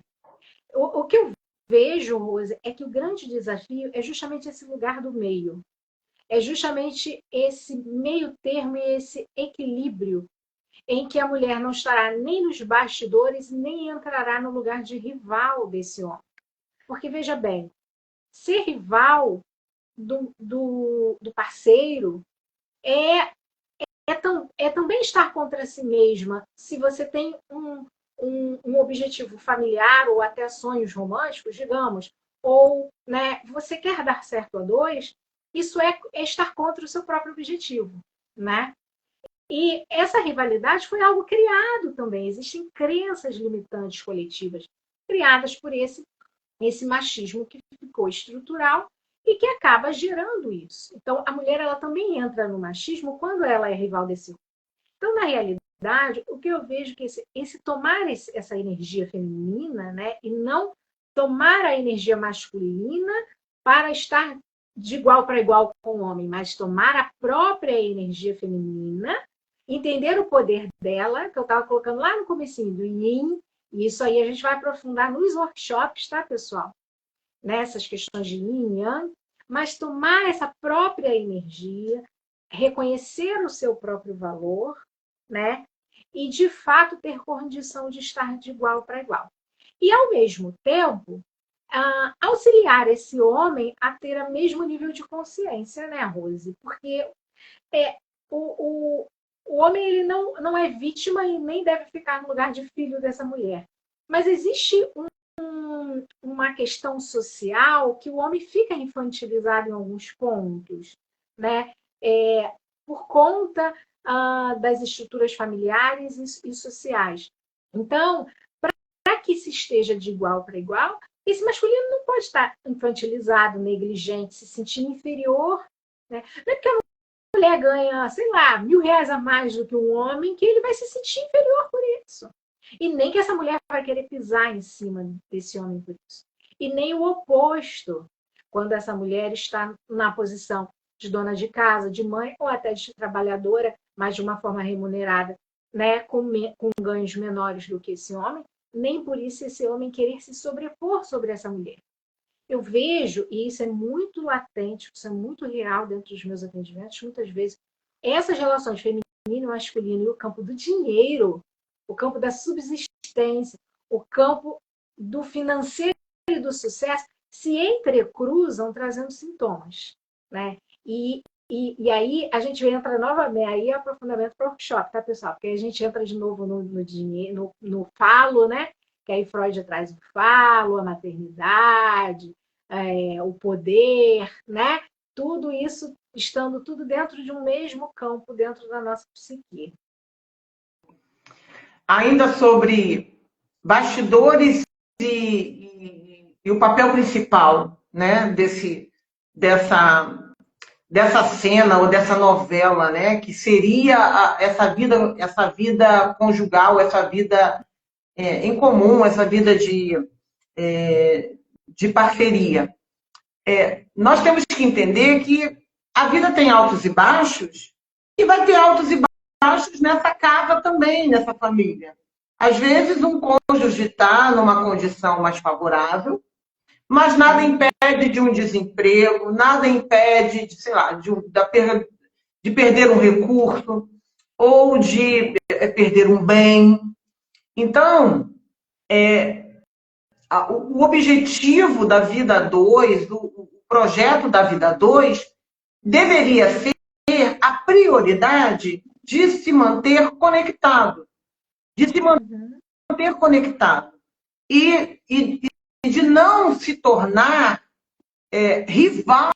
O que eu vejo, Rose, é que o grande desafio é justamente esse lugar do meio. É justamente esse meio termo e esse equilíbrio em que a mulher não estará nem nos bastidores, nem entrará no lugar de rival desse homem. Porque, veja bem, ser rival do parceiro é também estar contra si mesma. Se você tem um objetivo familiar ou até sonhos românticos, digamos, ou né, você quer dar certo a dois, isso é estar contra o seu próprio objetivo, né? E essa rivalidade foi algo criado também. Existem crenças limitantes coletivas criadas por esse machismo que ficou estrutural e que acaba gerando isso. Então, a mulher ela também entra no machismo quando ela é rival desse. Então, na realidade, o que eu vejo é que esse tomar essa energia feminina, né, e não tomar a energia masculina para estar de igual para igual com o homem, mas tomar a própria energia feminina, entender o poder dela, que eu estava colocando lá no comecinho do yin, e isso aí a gente vai aprofundar nos workshops, tá, pessoal? Nessas questões de yin e yang, mas tomar essa própria energia, reconhecer o seu próprio valor, né? E, de fato, ter condição de estar de igual para igual. E, ao mesmo tempo, auxiliar esse homem a ter o mesmo nível de consciência, né, Rose? Porque o homem ele não é vítima e nem deve ficar no lugar de filho dessa mulher. Mas existe uma questão social que o homem fica infantilizado em alguns pontos, né? Por conta das estruturas familiares e sociais. Então, para que se esteja de igual para igual, esse masculino não pode estar infantilizado, negligente, se sentir inferior. Né? Não é porque a mulher ganha, sei lá, R$1.000 a mais do que um homem que ele vai se sentir inferior por isso. E nem que essa mulher vai querer pisar em cima desse homem por isso. E nem o oposto, quando essa mulher está na posição de dona de casa, de mãe ou até de trabalhadora, mas de uma forma remunerada, né, com ganhos menores do que esse homem, nem por isso esse homem querer se sobrepor sobre essa mulher. Eu vejo, e isso é muito latente, isso é muito real dentro dos meus atendimentos, muitas vezes, essas relações feminino e masculino e o campo do dinheiro, o campo da subsistência, o campo do financeiro e do sucesso se entrecruzam trazendo sintomas, né? E aí a gente entra novamente, aí é aprofundamento para o workshop, tá, pessoal? Porque aí a gente entra de novo no dinheiro, no falo, né? Que aí Freud traz o falo, a maternidade, o poder, né? Tudo isso estando tudo dentro de um mesmo campo, dentro da nossa psique. Ainda sobre bastidores e o papel principal, né, dessa cena ou dessa novela, né, que seria essa vida conjugal, essa vida em comum, essa vida de parceria. Nós temos que entender que a vida tem altos e baixos, e vai ter altos e baixos nessa casa também, nessa família. Às vezes, um cônjuge está numa condição mais favorável, mas nada impede de um desemprego, nada impede, sei lá, de perder um recurso ou de perder um bem. Então, o objetivo da vida 2, o projeto da vida 2, deveria ser a prioridade de se manter conectado. De se manter conectado. E de não se tornar rival,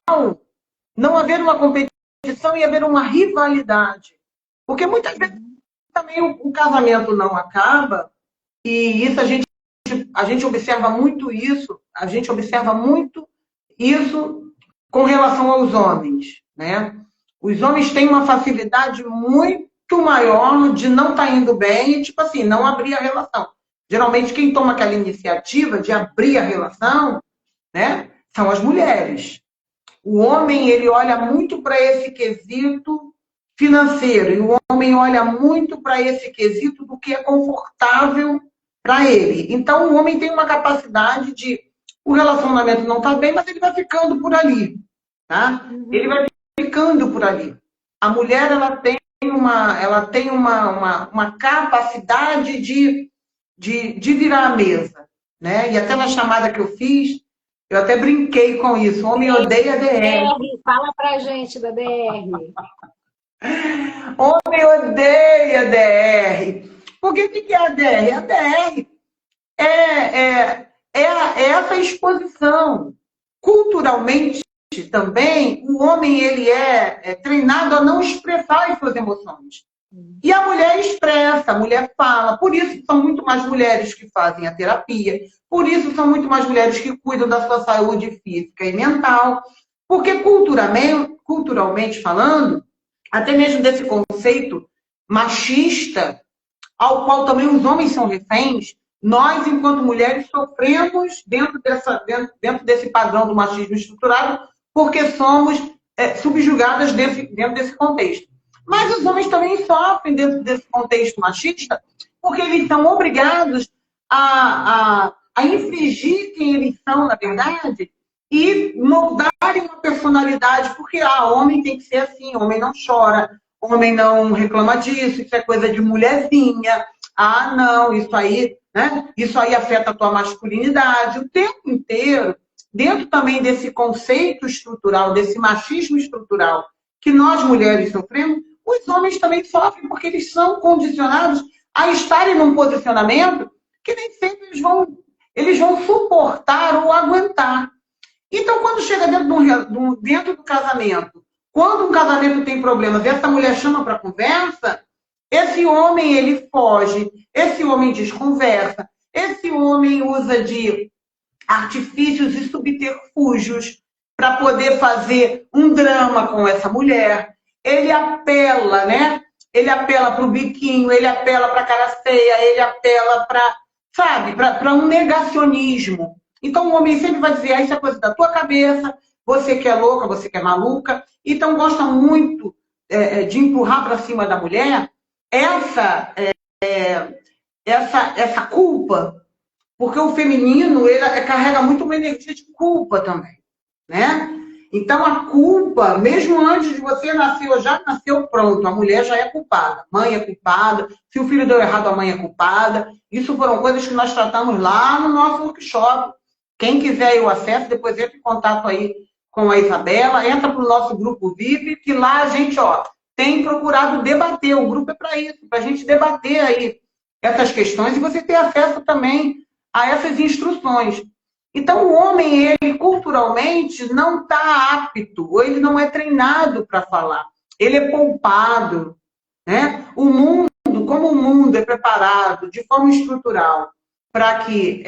não haver uma competição e haver uma rivalidade. Porque muitas vezes também o casamento não acaba, e isso a gente observa muito isso, com relação aos homens, né? Os homens têm uma facilidade muito maior de não estar indo bem e, tipo assim, não abrir a relação. Geralmente, quem toma aquela iniciativa de abrir a relação, né, são as mulheres. O homem, ele olha muito para esse quesito financeiro, e o homem olha muito para esse quesito do que é confortável para ele. Então, o homem tem uma capacidade de. O relacionamento não está bem, mas ele vai ficando por ali. Tá? Ele vai ficando por ali. A mulher ela tem uma capacidade de virar a mesa. Né? E até na chamada que eu fiz, eu até brinquei com isso. Homem odeia DR. Fala pra gente da DR. Homem odeia DR. Por que é a DR? A DR é essa exposição. Culturalmente também, o homem ele é treinado a não expressar as suas emoções. E a mulher expressa, a mulher fala. Por isso são muito mais mulheres que fazem a terapia. Por isso são muito mais mulheres que cuidam da sua saúde física e mental. Porque culturalmente falando, até mesmo desse conceito machista, ao qual também os homens são reféns, nós, enquanto mulheres, sofremos dentro desse padrão do machismo estruturado, porque somos subjugadas dentro desse contexto. Mas os homens também sofrem dentro desse contexto machista, porque eles são obrigados a infringir quem eles são, na verdade, e moldarem uma personalidade, porque homem tem que ser assim, homem não chora, homem não reclama disso, isso é coisa de mulherzinha, não, isso aí, né? Isso aí afeta a tua masculinidade. O tempo inteiro, dentro também desse conceito estrutural, desse machismo estrutural que nós mulheres sofremos, os homens também sofrem, porque eles são condicionados a estarem num posicionamento que nem sempre eles vão suportar ou aguentar. Então, quando chega dentro do casamento, quando um casamento tem problemas e essa mulher chama para conversa, esse homem ele foge, esse homem desconversa, esse homem usa de artifícios e subterfúgios para poder fazer um drama com essa mulher. Ele apela, né? Ele apela para o biquinho, ele apela para a cara feia, ele apela para um negacionismo. Então o homem sempre vai dizer, isso é coisa da tua cabeça, você que é louca, você que é maluca. Então gosta muito de empurrar para cima da mulher essa culpa, porque o feminino ele carrega muito uma energia de culpa também, né? Então a culpa, mesmo antes de você nascer, já nasceu pronto, a mulher já é culpada, mãe é culpada, se o filho deu errado, a mãe é culpada. Isso foram coisas que nós tratamos lá no nosso workshop. Quem quiser o acesso, depois entra em contato aí com a Isabela, entra para o nosso grupo VIP, que lá a gente tem procurado debater. O grupo é para isso, para a gente debater aí essas questões e você ter acesso também a essas instruções. Então, o homem, ele culturalmente não está apto, ou ele não é treinado para falar. Ele é poupado. Né? Como o mundo é preparado de forma estrutural para que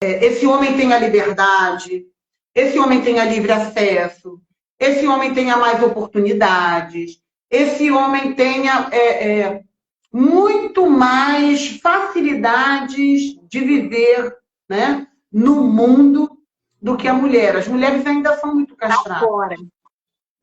esse homem tenha liberdade, esse homem tenha livre acesso, esse homem tenha mais oportunidades, esse homem tenha muito mais facilidades de viver, né, no mundo do que a mulher. As mulheres ainda são muito castradas. Fora,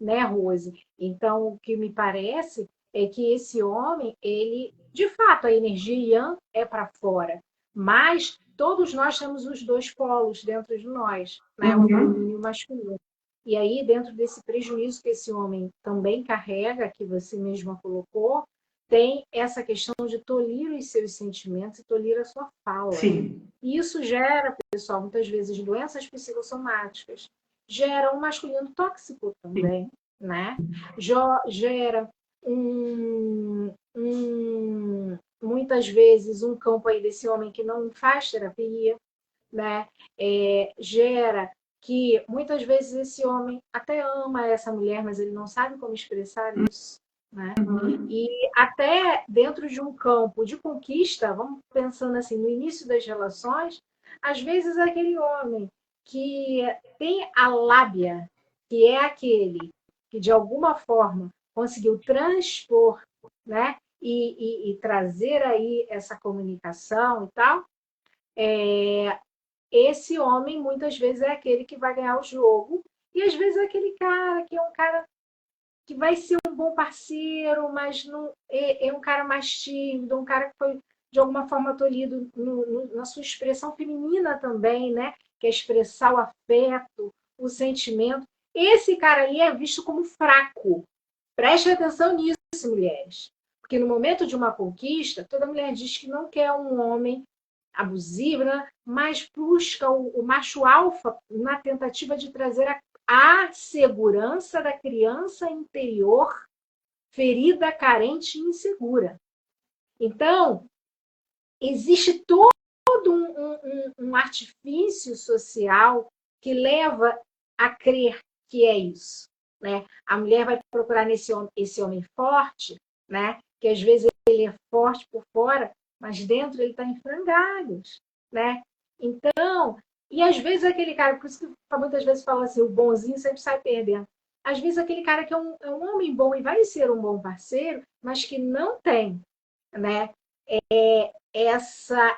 né, Rose? Então, o que me parece é que esse homem, ele, de fato, a energia Yang é para fora, mas todos nós temos os dois polos dentro de nós, né, o feminino e o masculino. E aí, dentro desse prejuízo que esse homem também carrega, que você mesma colocou, tem essa questão de tolir os seus sentimentos e tolir a sua fala. Sim. E isso gera, pessoal, muitas vezes doenças psicossomáticas, gera um masculino tóxico também, né? Gera muitas vezes um campo aí desse homem que não faz terapia, né? Gera que muitas vezes esse homem até ama essa mulher, mas ele não sabe como expressar isso. Né? E até dentro de um campo de conquista, vamos pensando assim, no início das relações, às vezes aquele homem que tem a lábia, que é aquele que de alguma forma conseguiu transpor, né? E trazer aí essa comunicação e tal, esse homem muitas vezes é aquele que vai ganhar o jogo, e às vezes é aquele cara que é um cara que vai ser um bom parceiro, mas não é um cara mais tímido, um cara que foi de alguma forma tolhido na sua expressão feminina também, né? Que é expressar o afeto, o sentimento. Esse cara ali é visto como fraco. Preste atenção nisso, mulheres. Porque no momento de uma conquista, toda mulher diz que não quer um homem abusivo, né? Mas busca o macho alfa na tentativa de trazer a segurança da criança interior ferida, carente e insegura. Então, existe todo um artifício social que leva a crer que é isso. Né? A mulher vai procurar esse homem forte, né? Que às vezes ele é forte por fora, mas dentro ele está em frangalhos. Né? Então, e às vezes aquele cara, por isso que muitas vezes fala assim, o bonzinho sempre sai perdendo. Às vezes aquele cara que é um homem bom e vai ser um bom parceiro, mas que não tem, né? Essa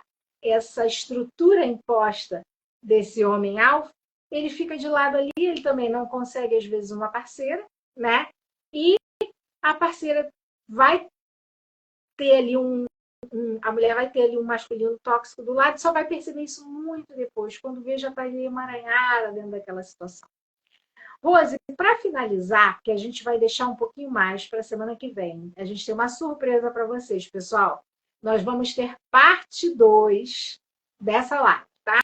estrutura imposta desse homem alfa, ele fica de lado ali, ele também não consegue, às vezes, uma parceira, né? E a parceira vai ter ali a mulher vai ter ali um masculino tóxico do lado, só vai perceber isso muito depois, quando vê já está ali emaranhada dentro daquela situação. Rose, para finalizar, que a gente vai deixar um pouquinho mais para a semana que vem, a gente tem uma surpresa para vocês, pessoal. Nós vamos ter parte 2 dessa live, tá?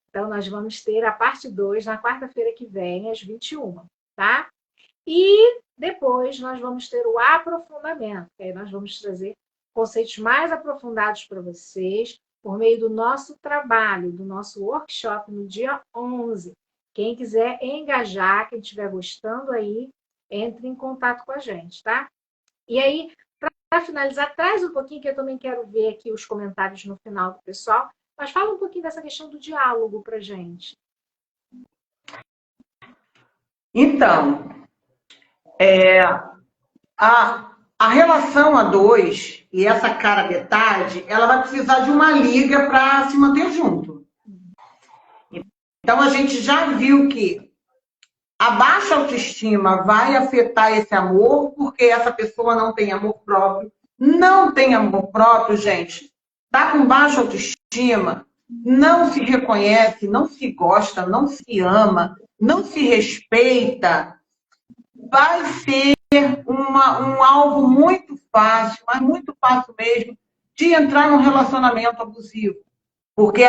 Então, nós vamos ter a parte 2 na quarta-feira que vem, às 21, tá? E depois nós vamos ter o aprofundamento, que aí nós vamos trazer conceitos mais aprofundados para vocês, por meio do nosso trabalho, do nosso workshop no dia 11. Quem quiser engajar, quem estiver gostando aí, entre em contato com a gente, tá? E aí, para finalizar, traz um pouquinho, que eu também quero ver aqui os comentários no final do pessoal, mas fala um pouquinho dessa questão do diálogo para gente. Então, a relação a dois e essa cara metade, ela vai precisar de uma liga para se manter junto. Então, a gente já viu que a baixa autoestima vai afetar esse amor, porque essa pessoa não tem amor próprio. Não tem amor próprio, gente. Está com baixa autoestima, não se reconhece, não se gosta, não se ama, não se respeita. Vai ser um alvo muito fácil, mas muito fácil mesmo, de entrar num relacionamento abusivo. Porque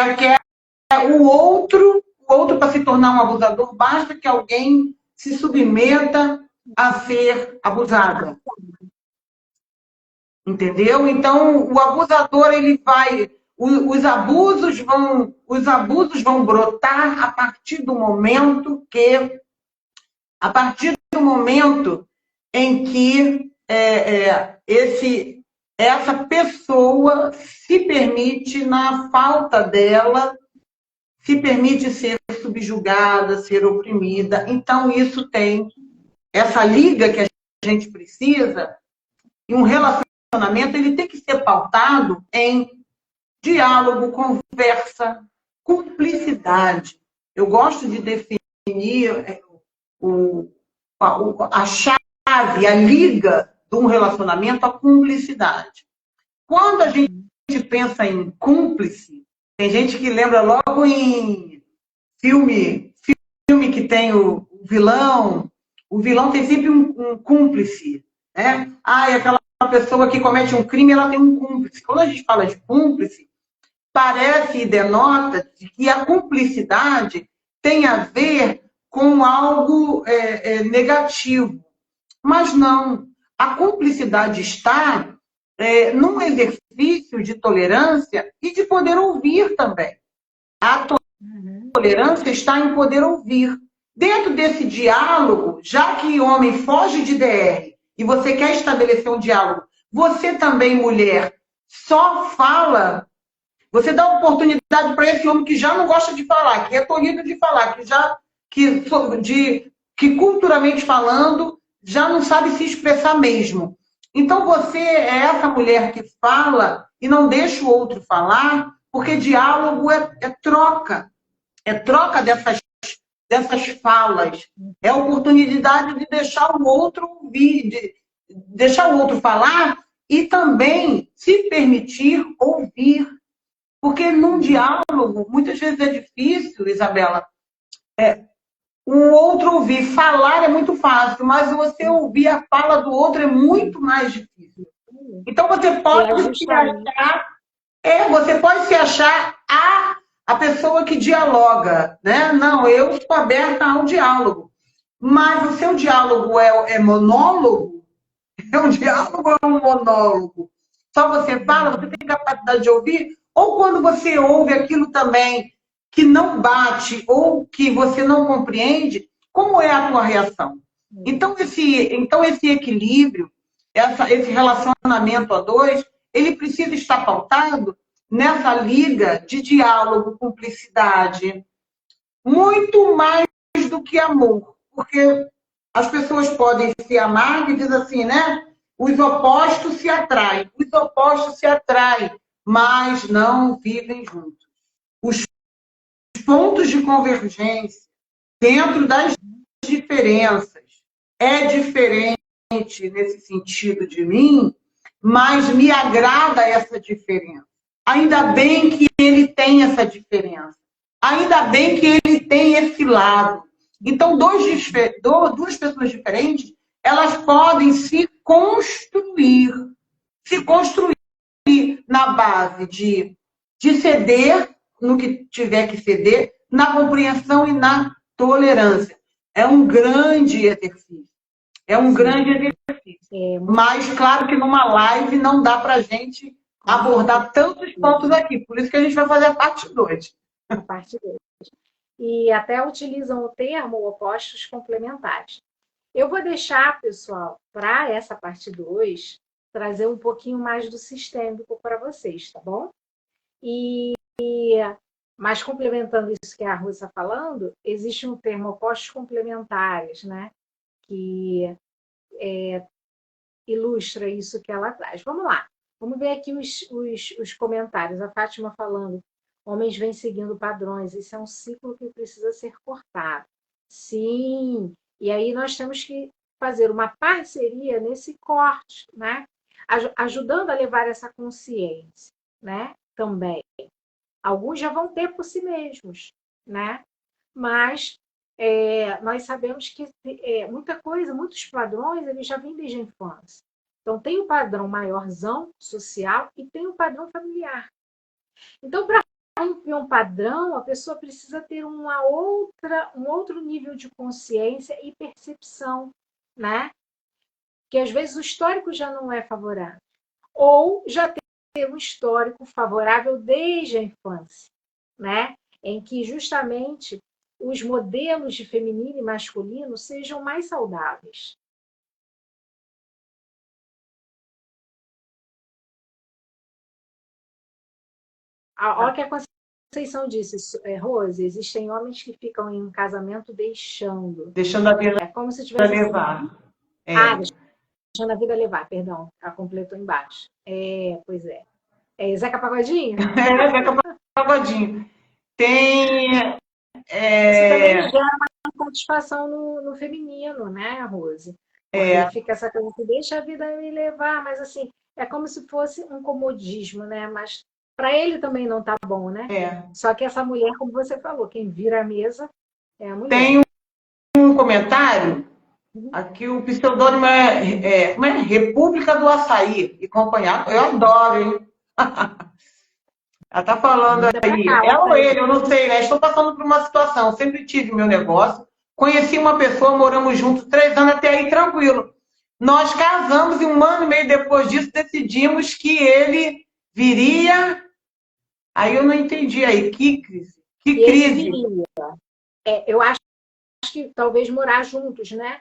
o outro para se tornar um abusador, basta que alguém se submeta a ser abusada. Entendeu? Então, o abusador, ele vai... Os abusos vão brotar a partir do momento em que essa pessoa se permite, na falta dela, se permite ser subjugada, ser oprimida. Então, isso tem essa liga que a gente precisa, e um relacionamento ele tem que ser pautado em diálogo, conversa, cumplicidade. Eu gosto de definir a chave, a liga de um relacionamento, a cumplicidade. Quando a gente pensa em cúmplice, tem gente que lembra logo em filme que tem o vilão. O vilão tem sempre um cúmplice, né? Aquela pessoa que comete um crime, ela tem um cúmplice. Quando a gente fala de cúmplice, parece e denota que a cumplicidade tem a ver com algo negativo. Mas não. A cumplicidade está num exercício de tolerância e de poder ouvir também. A tolerância está em poder ouvir. Dentro desse diálogo, já que o homem foge de DR e você quer estabelecer um diálogo, você também, mulher, só fala, você dá oportunidade para esse homem que já não gosta de falar, que é tolhido de falar, que culturalmente falando, já não sabe se expressar mesmo. Então, você é essa mulher que fala e não deixa o outro falar, porque diálogo é troca. É troca dessas falas. É a oportunidade de deixar o outro ouvir, de deixar o outro falar e também se permitir ouvir. Porque num diálogo, muitas vezes é difícil, Isabela, o outro ouvir. Falar é muito fácil, mas você ouvir a fala do outro é muito mais difícil. Então você pode se achar, você pode se achar a pessoa que dialoga, né? Não, eu estou aberta ao diálogo. Mas o seu diálogo é monólogo? É um diálogo ou é um monólogo? Só você fala, você tem capacidade de ouvir? Ou quando você ouve aquilo também que não bate ou que você não compreende, como é a tua reação? Então, esse equilíbrio, esse relacionamento a dois, ele precisa estar pautado nessa liga de diálogo, cumplicidade, muito mais do que amor. Porque as pessoas podem se amar e diz assim, né? Os opostos se atraem. Os opostos se atraem, mas não vivem juntos. Os pontos de convergência dentro das diferenças é diferente nesse sentido de mim, mas me agrada essa diferença. Ainda bem que ele tem essa diferença. Ainda bem que ele tem esse lado. Então, duas pessoas diferentes, elas podem se construir na base de ceder no que tiver que ceder, na compreensão e na tolerância. É um grande exercício. É um grande exercício. Mas, claro que numa live não dá para a gente abordar tantos pontos aqui. Por isso que a gente vai fazer a parte 2. A parte 2. E até utilizam o termo opostos complementares. Eu vou deixar, pessoal, para essa parte 2, trazer um pouquinho mais do sistêmico para vocês, tá bom? Mas complementando isso que a Rose está falando, existe um termo opostos complementares, né? Que ilustra isso que ela traz. Vamos lá. Vamos ver aqui os comentários. A Fátima falando, homens vêm seguindo padrões. Isso é um ciclo que precisa ser cortado. Sim. E aí nós temos que fazer uma parceria nesse corte, né? Ajudando a levar essa consciência, né? Também. Alguns já vão ter por si mesmos, né? Mas nós sabemos que muita coisa, muitos padrões, eles já vêm desde a infância. Então, tem o padrão maiorzão, social, e tem o padrão familiar. Então, para romper um padrão, a pessoa precisa ter um outro nível de consciência e percepção, né? Que às vezes o histórico já não é favorável. Ou já ter um histórico favorável desde a infância, né? Em que justamente os modelos de feminino e masculino sejam mais saudáveis. Olha o que a Conceição disse, Rose, existem homens que ficam em um casamento deixando a vida como se tivesse levar. Deixando a vida levar, perdão. Ela completou embaixo. Pois é. Zeca Pagodinho? Zeca Pagodinho. Tem... Isso também gera uma satisfação no feminino, né, Rose? Porque fica essa coisa que deixa a vida me levar, mas assim, é como se fosse um comodismo, né? Mas para ele também não tá bom, né? Só que essa mulher, como você falou, quem vira a mesa é a mulher. Tem um comentário, aqui o pseudônimo é República do Açaí e companhia. Eu adoro, hein? Ela tá falando aí, ela ou ele, eu não sei, né? Estou passando por uma situação, sempre tive meu negócio, conheci uma pessoa, moramos juntos 3 anos, até aí tranquilo. Nós casamos e 1 ano e meio depois disso decidimos que ele viria. Aí eu não entendi aí, que crise? Que crise? Eu acho que talvez morar juntos, né?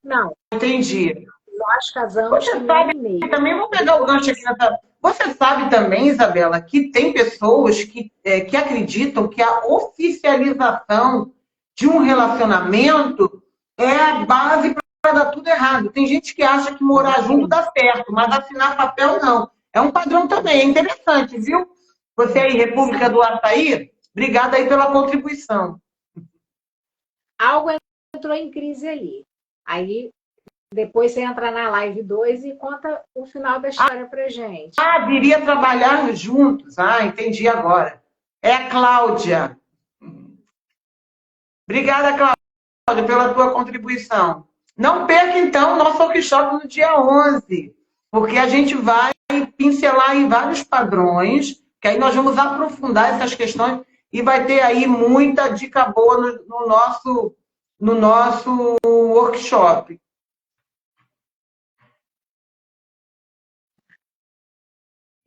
Não. Entendi. Nós casamos Você sabe, também vou pegar o gancho aqui nessa... Você sabe também, Isabela, que tem pessoas que acreditam que a oficialização de um relacionamento é a base para dar tudo errado. Tem gente que acha que morar junto dá certo, mas assinar papel não. É um padrão também, é interessante, viu? Você aí, República do Açaí, obrigada aí pela contribuição. algo entrou em crise ali. Aí depois você entra na live 2 e conta o final da história pra gente. Ah, viria trabalhar juntos. Ah, entendi agora. É a Cláudia. Obrigada, Cláudia, pela tua contribuição. Não perca, então, o nosso workshop no dia 11, porque a gente vai pincelar aí vários padrões, que aí nós vamos aprofundar essas questões e vai ter aí muita dica boa no nosso workshop.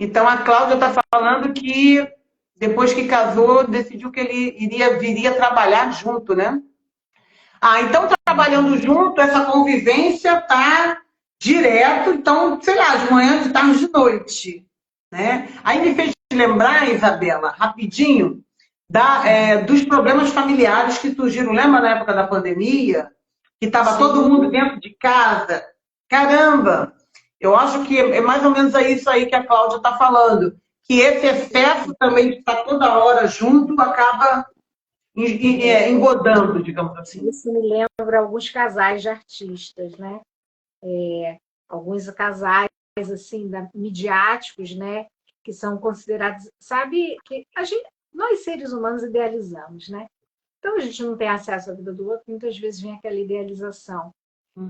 Então, a Cláudia está falando que depois que casou, decidiu que ele viria trabalhar junto, né? Ah, então trabalhando junto, essa convivência tá direto, então, sei lá, de manhã, de tarde, de noite, né? Aí me fez lembrar, Isabela, rapidinho, dos problemas familiares que surgiram, lembra na época da pandemia? Que estava todo mundo dentro de casa. Caramba! Eu acho que é mais ou menos isso aí que a Cláudia está falando, que esse excesso também de estar toda hora junto acaba engodando, digamos assim. Isso me lembra alguns casais de artistas, né? Alguns casais assim midiáticos, né? Que são considerados, sabe, que nós seres humanos idealizamos, né? Então a gente não tem acesso à vida do outro, muitas vezes vem aquela idealização.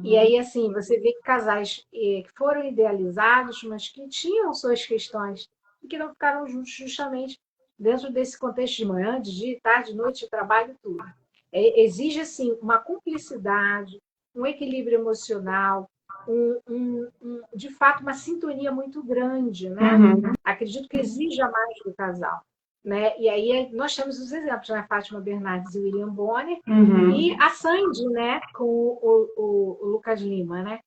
E aí, assim, você vê que casais que foram idealizados, mas que tinham suas questões e que não ficaram juntos justamente dentro desse contexto de manhã, de dia, tarde, noite, de trabalho, tudo. Exige, assim, uma cumplicidade, um equilíbrio emocional, de fato, uma sintonia muito grande, né? Uhum. Acredito que exija mais do casal. Né? E aí nós temos os exemplos, né? Fátima Bernardes e William Bonner, e a Sandy, né? Com o Lucas Lima, né?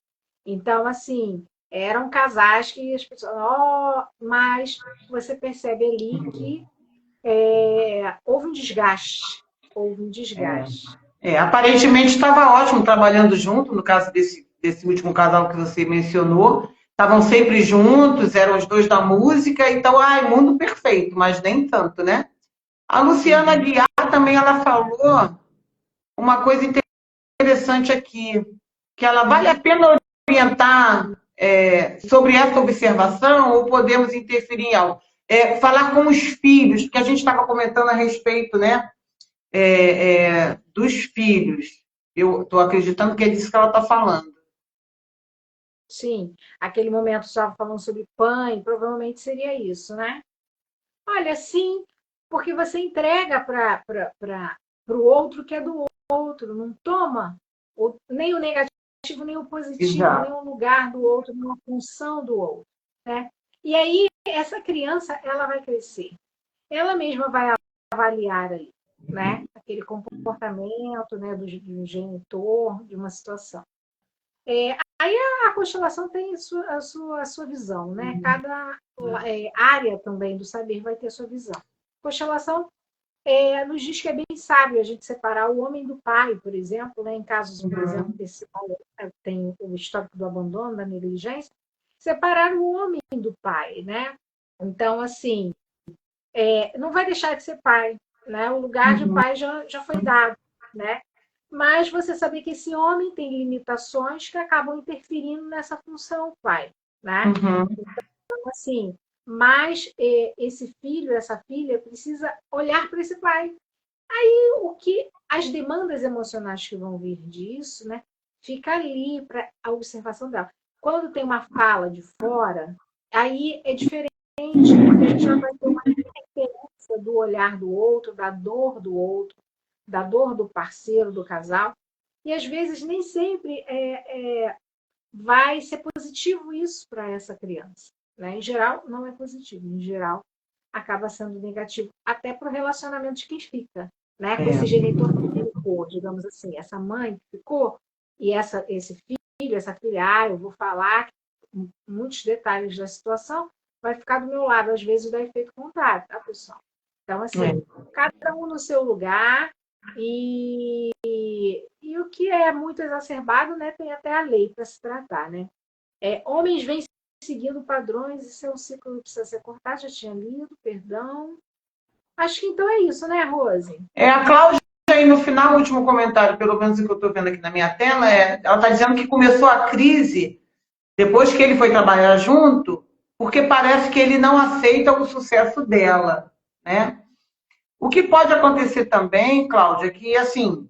Então, assim, eram casais que as pessoas, mas você percebe ali que houve um desgaste, houve um desgaste. Aparentemente estava ótimo trabalhando junto, no caso desse último casal que você mencionou. Estavam sempre juntos, eram os dois da música, então, mundo perfeito, mas nem tanto, né? A Luciana Guiar também, ela falou uma coisa interessante aqui, que ela vale a pena orientar sobre essa observação ou podemos interferir em algo? Falar com os filhos, porque a gente estava comentando a respeito, né? Dos filhos. Eu estou acreditando que é disso que ela está falando. Sim, aquele momento estava falando sobre pãe, provavelmente seria isso, né? Olha, sim, porque você entrega para o outro que é do outro, não toma nem o negativo, nem o positivo, nem Exato. o lugar do outro, nem a função do outro. Né? E aí, essa criança, ela vai crescer. Ela mesma vai avaliar ali, né? Aquele comportamento, né, do genitor, de uma situação. Aí a constelação tem a sua visão, né? Cada área também do saber vai ter a sua visão. A constelação nos diz que é bem sábio a gente separar o homem do pai, por exemplo, né? Em casos, por exemplo, desse tem o histórico do abandono, da negligência, separar o homem do pai, né? Então, assim, não vai deixar de ser pai, né? O lugar de pai já foi dado, né? Mas você saber que esse homem tem limitações que acabam interferindo nessa função pai, né? Então, assim, mas esse filho, essa filha precisa olhar para esse pai. Aí as demandas emocionais que vão vir disso, né? Fica ali para a observação dela. Quando tem uma fala de fora, aí é diferente, porque a gente já vai ter uma referência do olhar do outro, da dor do parceiro, do casal. E às vezes nem sempre vai ser positivo isso para essa criança. Né? Em geral, não é positivo. Em geral, acaba sendo negativo, até para o relacionamento de quem fica. Né? Com esse genitor que ficou, digamos assim, essa mãe que ficou, e esse filho, essa filha, eu vou falar muitos detalhes da situação, vai ficar do meu lado, às vezes dá efeito contrário, tá, pessoal? Então, assim, cada um no seu lugar, e o que é muito exacerbado, né, tem até a lei para se tratar, né? Homens vêm seguindo padrões e seu ciclo precisa ser cortado, já tinha lido, perdão. Acho que então é isso, né, Rose? A Cláudia aí no final, o último comentário, pelo menos o que eu estou vendo aqui na minha tela, ela está dizendo que começou a crise depois que ele foi trabalhar junto, porque parece que ele não aceita o sucesso dela, né? O que pode acontecer também, Cláudia, que assim,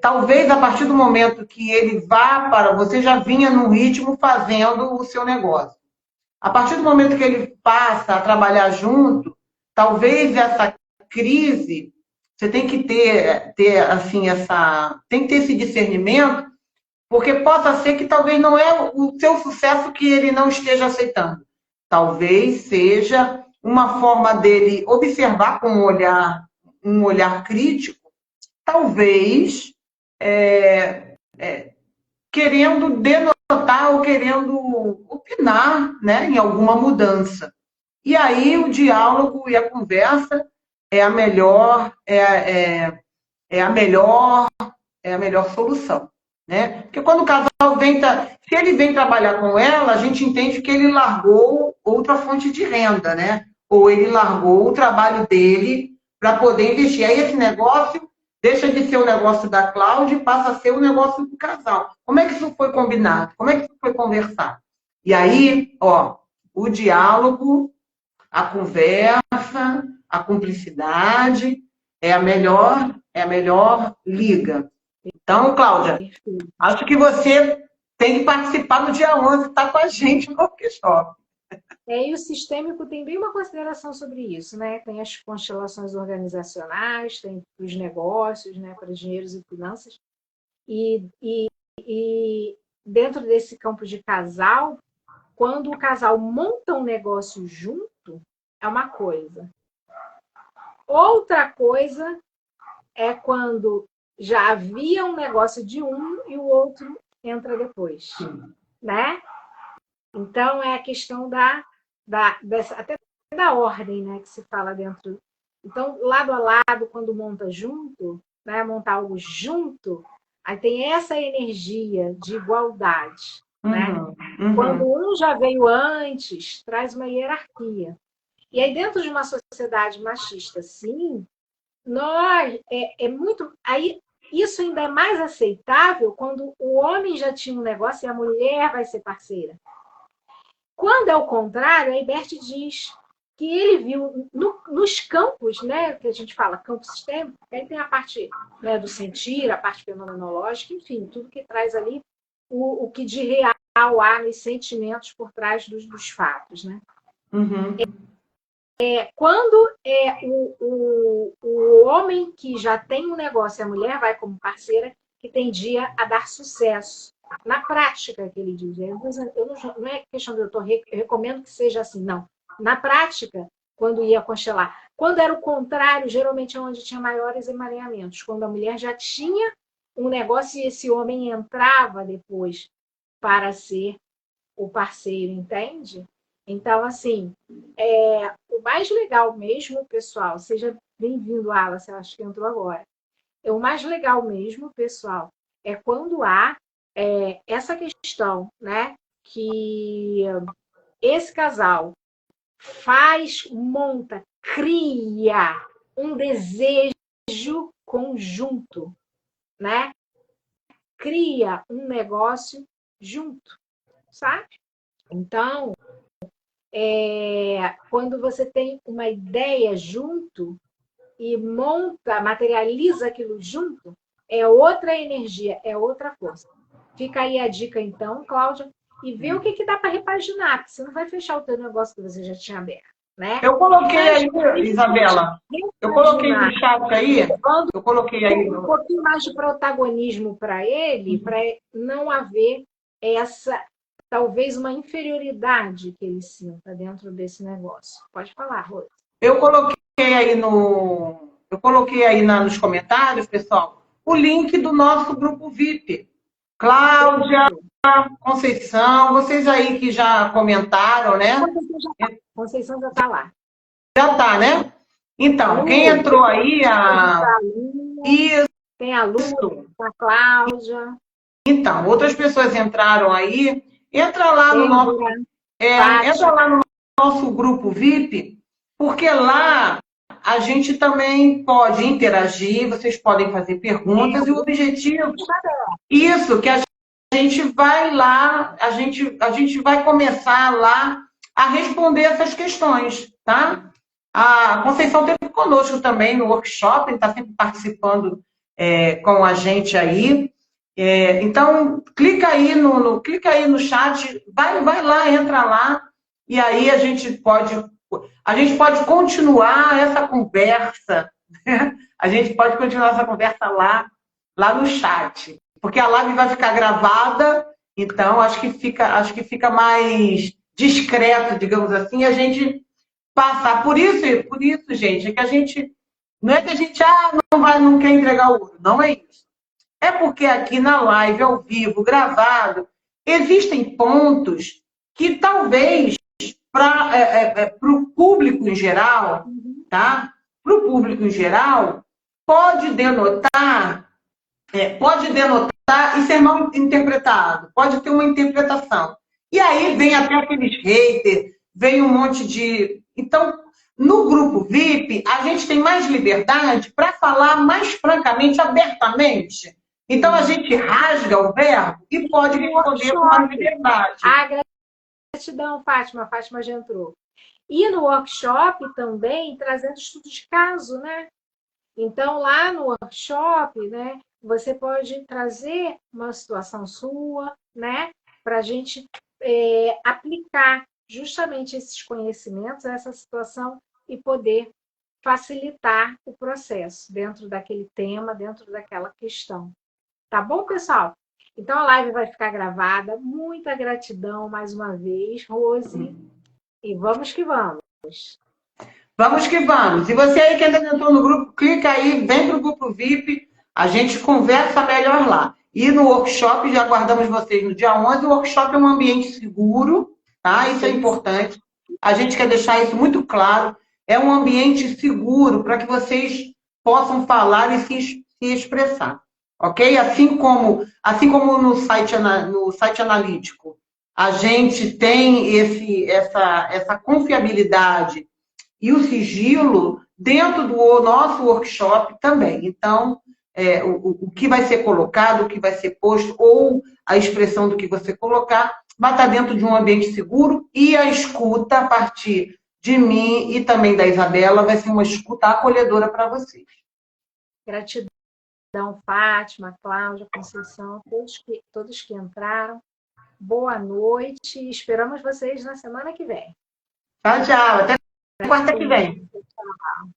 talvez a partir do momento que ele vá para... Você já vinha num ritmo fazendo o seu negócio. A partir do momento que ele passa a trabalhar junto, talvez essa crise, você tem que ter assim, tem que ter esse discernimento, porque possa ser que talvez não é o seu sucesso que ele não esteja aceitando. Talvez seja uma forma dele observar com um olhar crítico, talvez querendo denotar ou querendo opinar, né, em alguma mudança. E aí o diálogo e a conversa é a melhor, a melhor solução, né? Porque quando o casal se ele vem trabalhar com ela, a gente entende que ele largou outra fonte de renda, né? Ou ele largou o trabalho dele para poder investir. Aí esse negócio deixa de ser o negócio da Cláudia e passa a ser o negócio do casal. Como é que isso foi combinado? Como é que isso foi conversado? E aí, o diálogo, a conversa, a cumplicidade é a melhor liga. Então, Cláudia, acho que você tem que participar no dia 11, estar com a gente no workshop. E o sistêmico tem bem uma consideração sobre isso, né? Tem as constelações organizacionais, tem os negócios, né? Para dinheiros e finanças. E dentro desse campo de casal, quando o casal monta um negócio junto, é uma coisa. Outra coisa é quando já havia um negócio de um e o outro entra depois, né? Então, é a questão até da ordem, né, que se fala dentro. Então, lado a lado, quando monta junto, né, montar algo junto, aí tem essa energia de igualdade, né? Quando um já veio antes, traz uma hierarquia. E aí, dentro de uma sociedade machista, sim, muito... Aí, isso ainda é mais aceitável quando o homem já tinha um negócio e a mulher vai ser parceira. Quando é o contrário, a Ibert diz que ele viu nos campos, né, que a gente fala campo sistêmico, aí tem a parte, né, do sentir, a parte fenomenológica, enfim, tudo que traz ali o que de real há nos sentimentos por trás dos fatos, né? Quando o homem que já tem um negócio e a mulher vai como parceira, que tendia a dar sucesso. Na prática, que ele diz, não é questão de eu recomendo que seja assim, não. Na prática, quando ia constelar. Quando era o contrário, geralmente é onde tinha maiores emaranhamentos. Quando a mulher já tinha um negócio e esse homem entrava depois para ser o parceiro, entende? Então, assim, o mais legal mesmo, pessoal, seja bem-vindo, Alice, eu acho que entrou agora. O mais legal mesmo, pessoal, é quando há essa questão, né, que esse casal monta, cria um desejo conjunto, né? Cria um negócio junto, sabe? Então, quando você tem uma ideia junto e materializa aquilo junto, é outra energia, é outra força. Fica aí a dica, então, Cláudia, e vê o que dá para repaginar, porque você não vai fechar o teu negócio que você já tinha aberto, né? Eu coloquei aí, Isabela, eu coloquei no chat aí, eu coloquei aí. Um pouquinho mais de protagonismo para ele, para não haver talvez uma inferioridade que ele sinta dentro desse negócio. Pode falar, Rose. Eu coloquei aí nos comentários, pessoal, o link do nosso grupo VIP. Cláudia, Conceição, vocês aí que já comentaram, né? Conceição já está lá. Já está, né? Então, quem entrou aí... Tem a Lu, a Cláudia. Então, outras pessoas entraram aí. Entra lá no nosso grupo VIP, porque lá a gente também pode interagir, vocês podem fazer perguntas, e o objetivo, isso, que a gente vai lá, a gente vai começar lá a responder essas questões, tá? A Conceição esteve conosco também no workshop, está sempre participando com a gente aí. Então, clica aí no chat, vai lá, entra lá, e aí a gente pode continuar essa conversa, né? A gente pode continuar essa conversa lá no chat, porque a live vai ficar gravada, então acho que fica mais discreto, digamos assim, a gente passar. Por isso, gente, é que a gente não é que a gente não quer entregar o ouro, não é isso. É porque aqui na live, ao vivo, gravado, existem pontos que talvez para o público em geral, tá? Para o público em geral, pode denotar, pode denotar e ser mal interpretado, pode ter uma interpretação. E aí vem até aqueles haters, vem um monte de. Então, no grupo VIP, a gente tem mais liberdade para falar mais francamente, abertamente. Então, a gente rasga o verbo e pode responder com mais liberdade. A gratidão, Fátima. Fátima já entrou. E no workshop também trazendo estudo de caso, né? Então, lá no workshop, né, você pode trazer uma situação sua, né, para a gente aplicar justamente esses conhecimentos a essa situação e poder facilitar o processo dentro daquele tema, dentro daquela questão. Tá bom, pessoal? Então, a live vai ficar gravada. Muita gratidão mais uma vez, Rose. E vamos que vamos. Vamos que vamos. E você aí que ainda não entrou no grupo, clica aí, vem para o grupo VIP, a gente conversa melhor lá. E no workshop, já aguardamos vocês no dia 11. O workshop é um ambiente seguro, tá? Isso é importante. A gente quer deixar isso muito claro. É um ambiente seguro para que vocês possam falar e se expressar, ok? Assim como no site analítico, a gente tem essa confiabilidade e o sigilo dentro do nosso workshop também. Então, o que vai ser colocado, o que vai ser posto, ou a expressão do que você colocar, vai estar dentro de um ambiente seguro, e a escuta, a partir de mim e também da Isabela, vai ser uma escuta acolhedora para vocês. Gratidão, Fátima, Cláudia, Conceição, todos que entraram. Boa noite. Esperamos vocês na semana que vem. Tchau, tchau. Até quarta que vem. Tchau.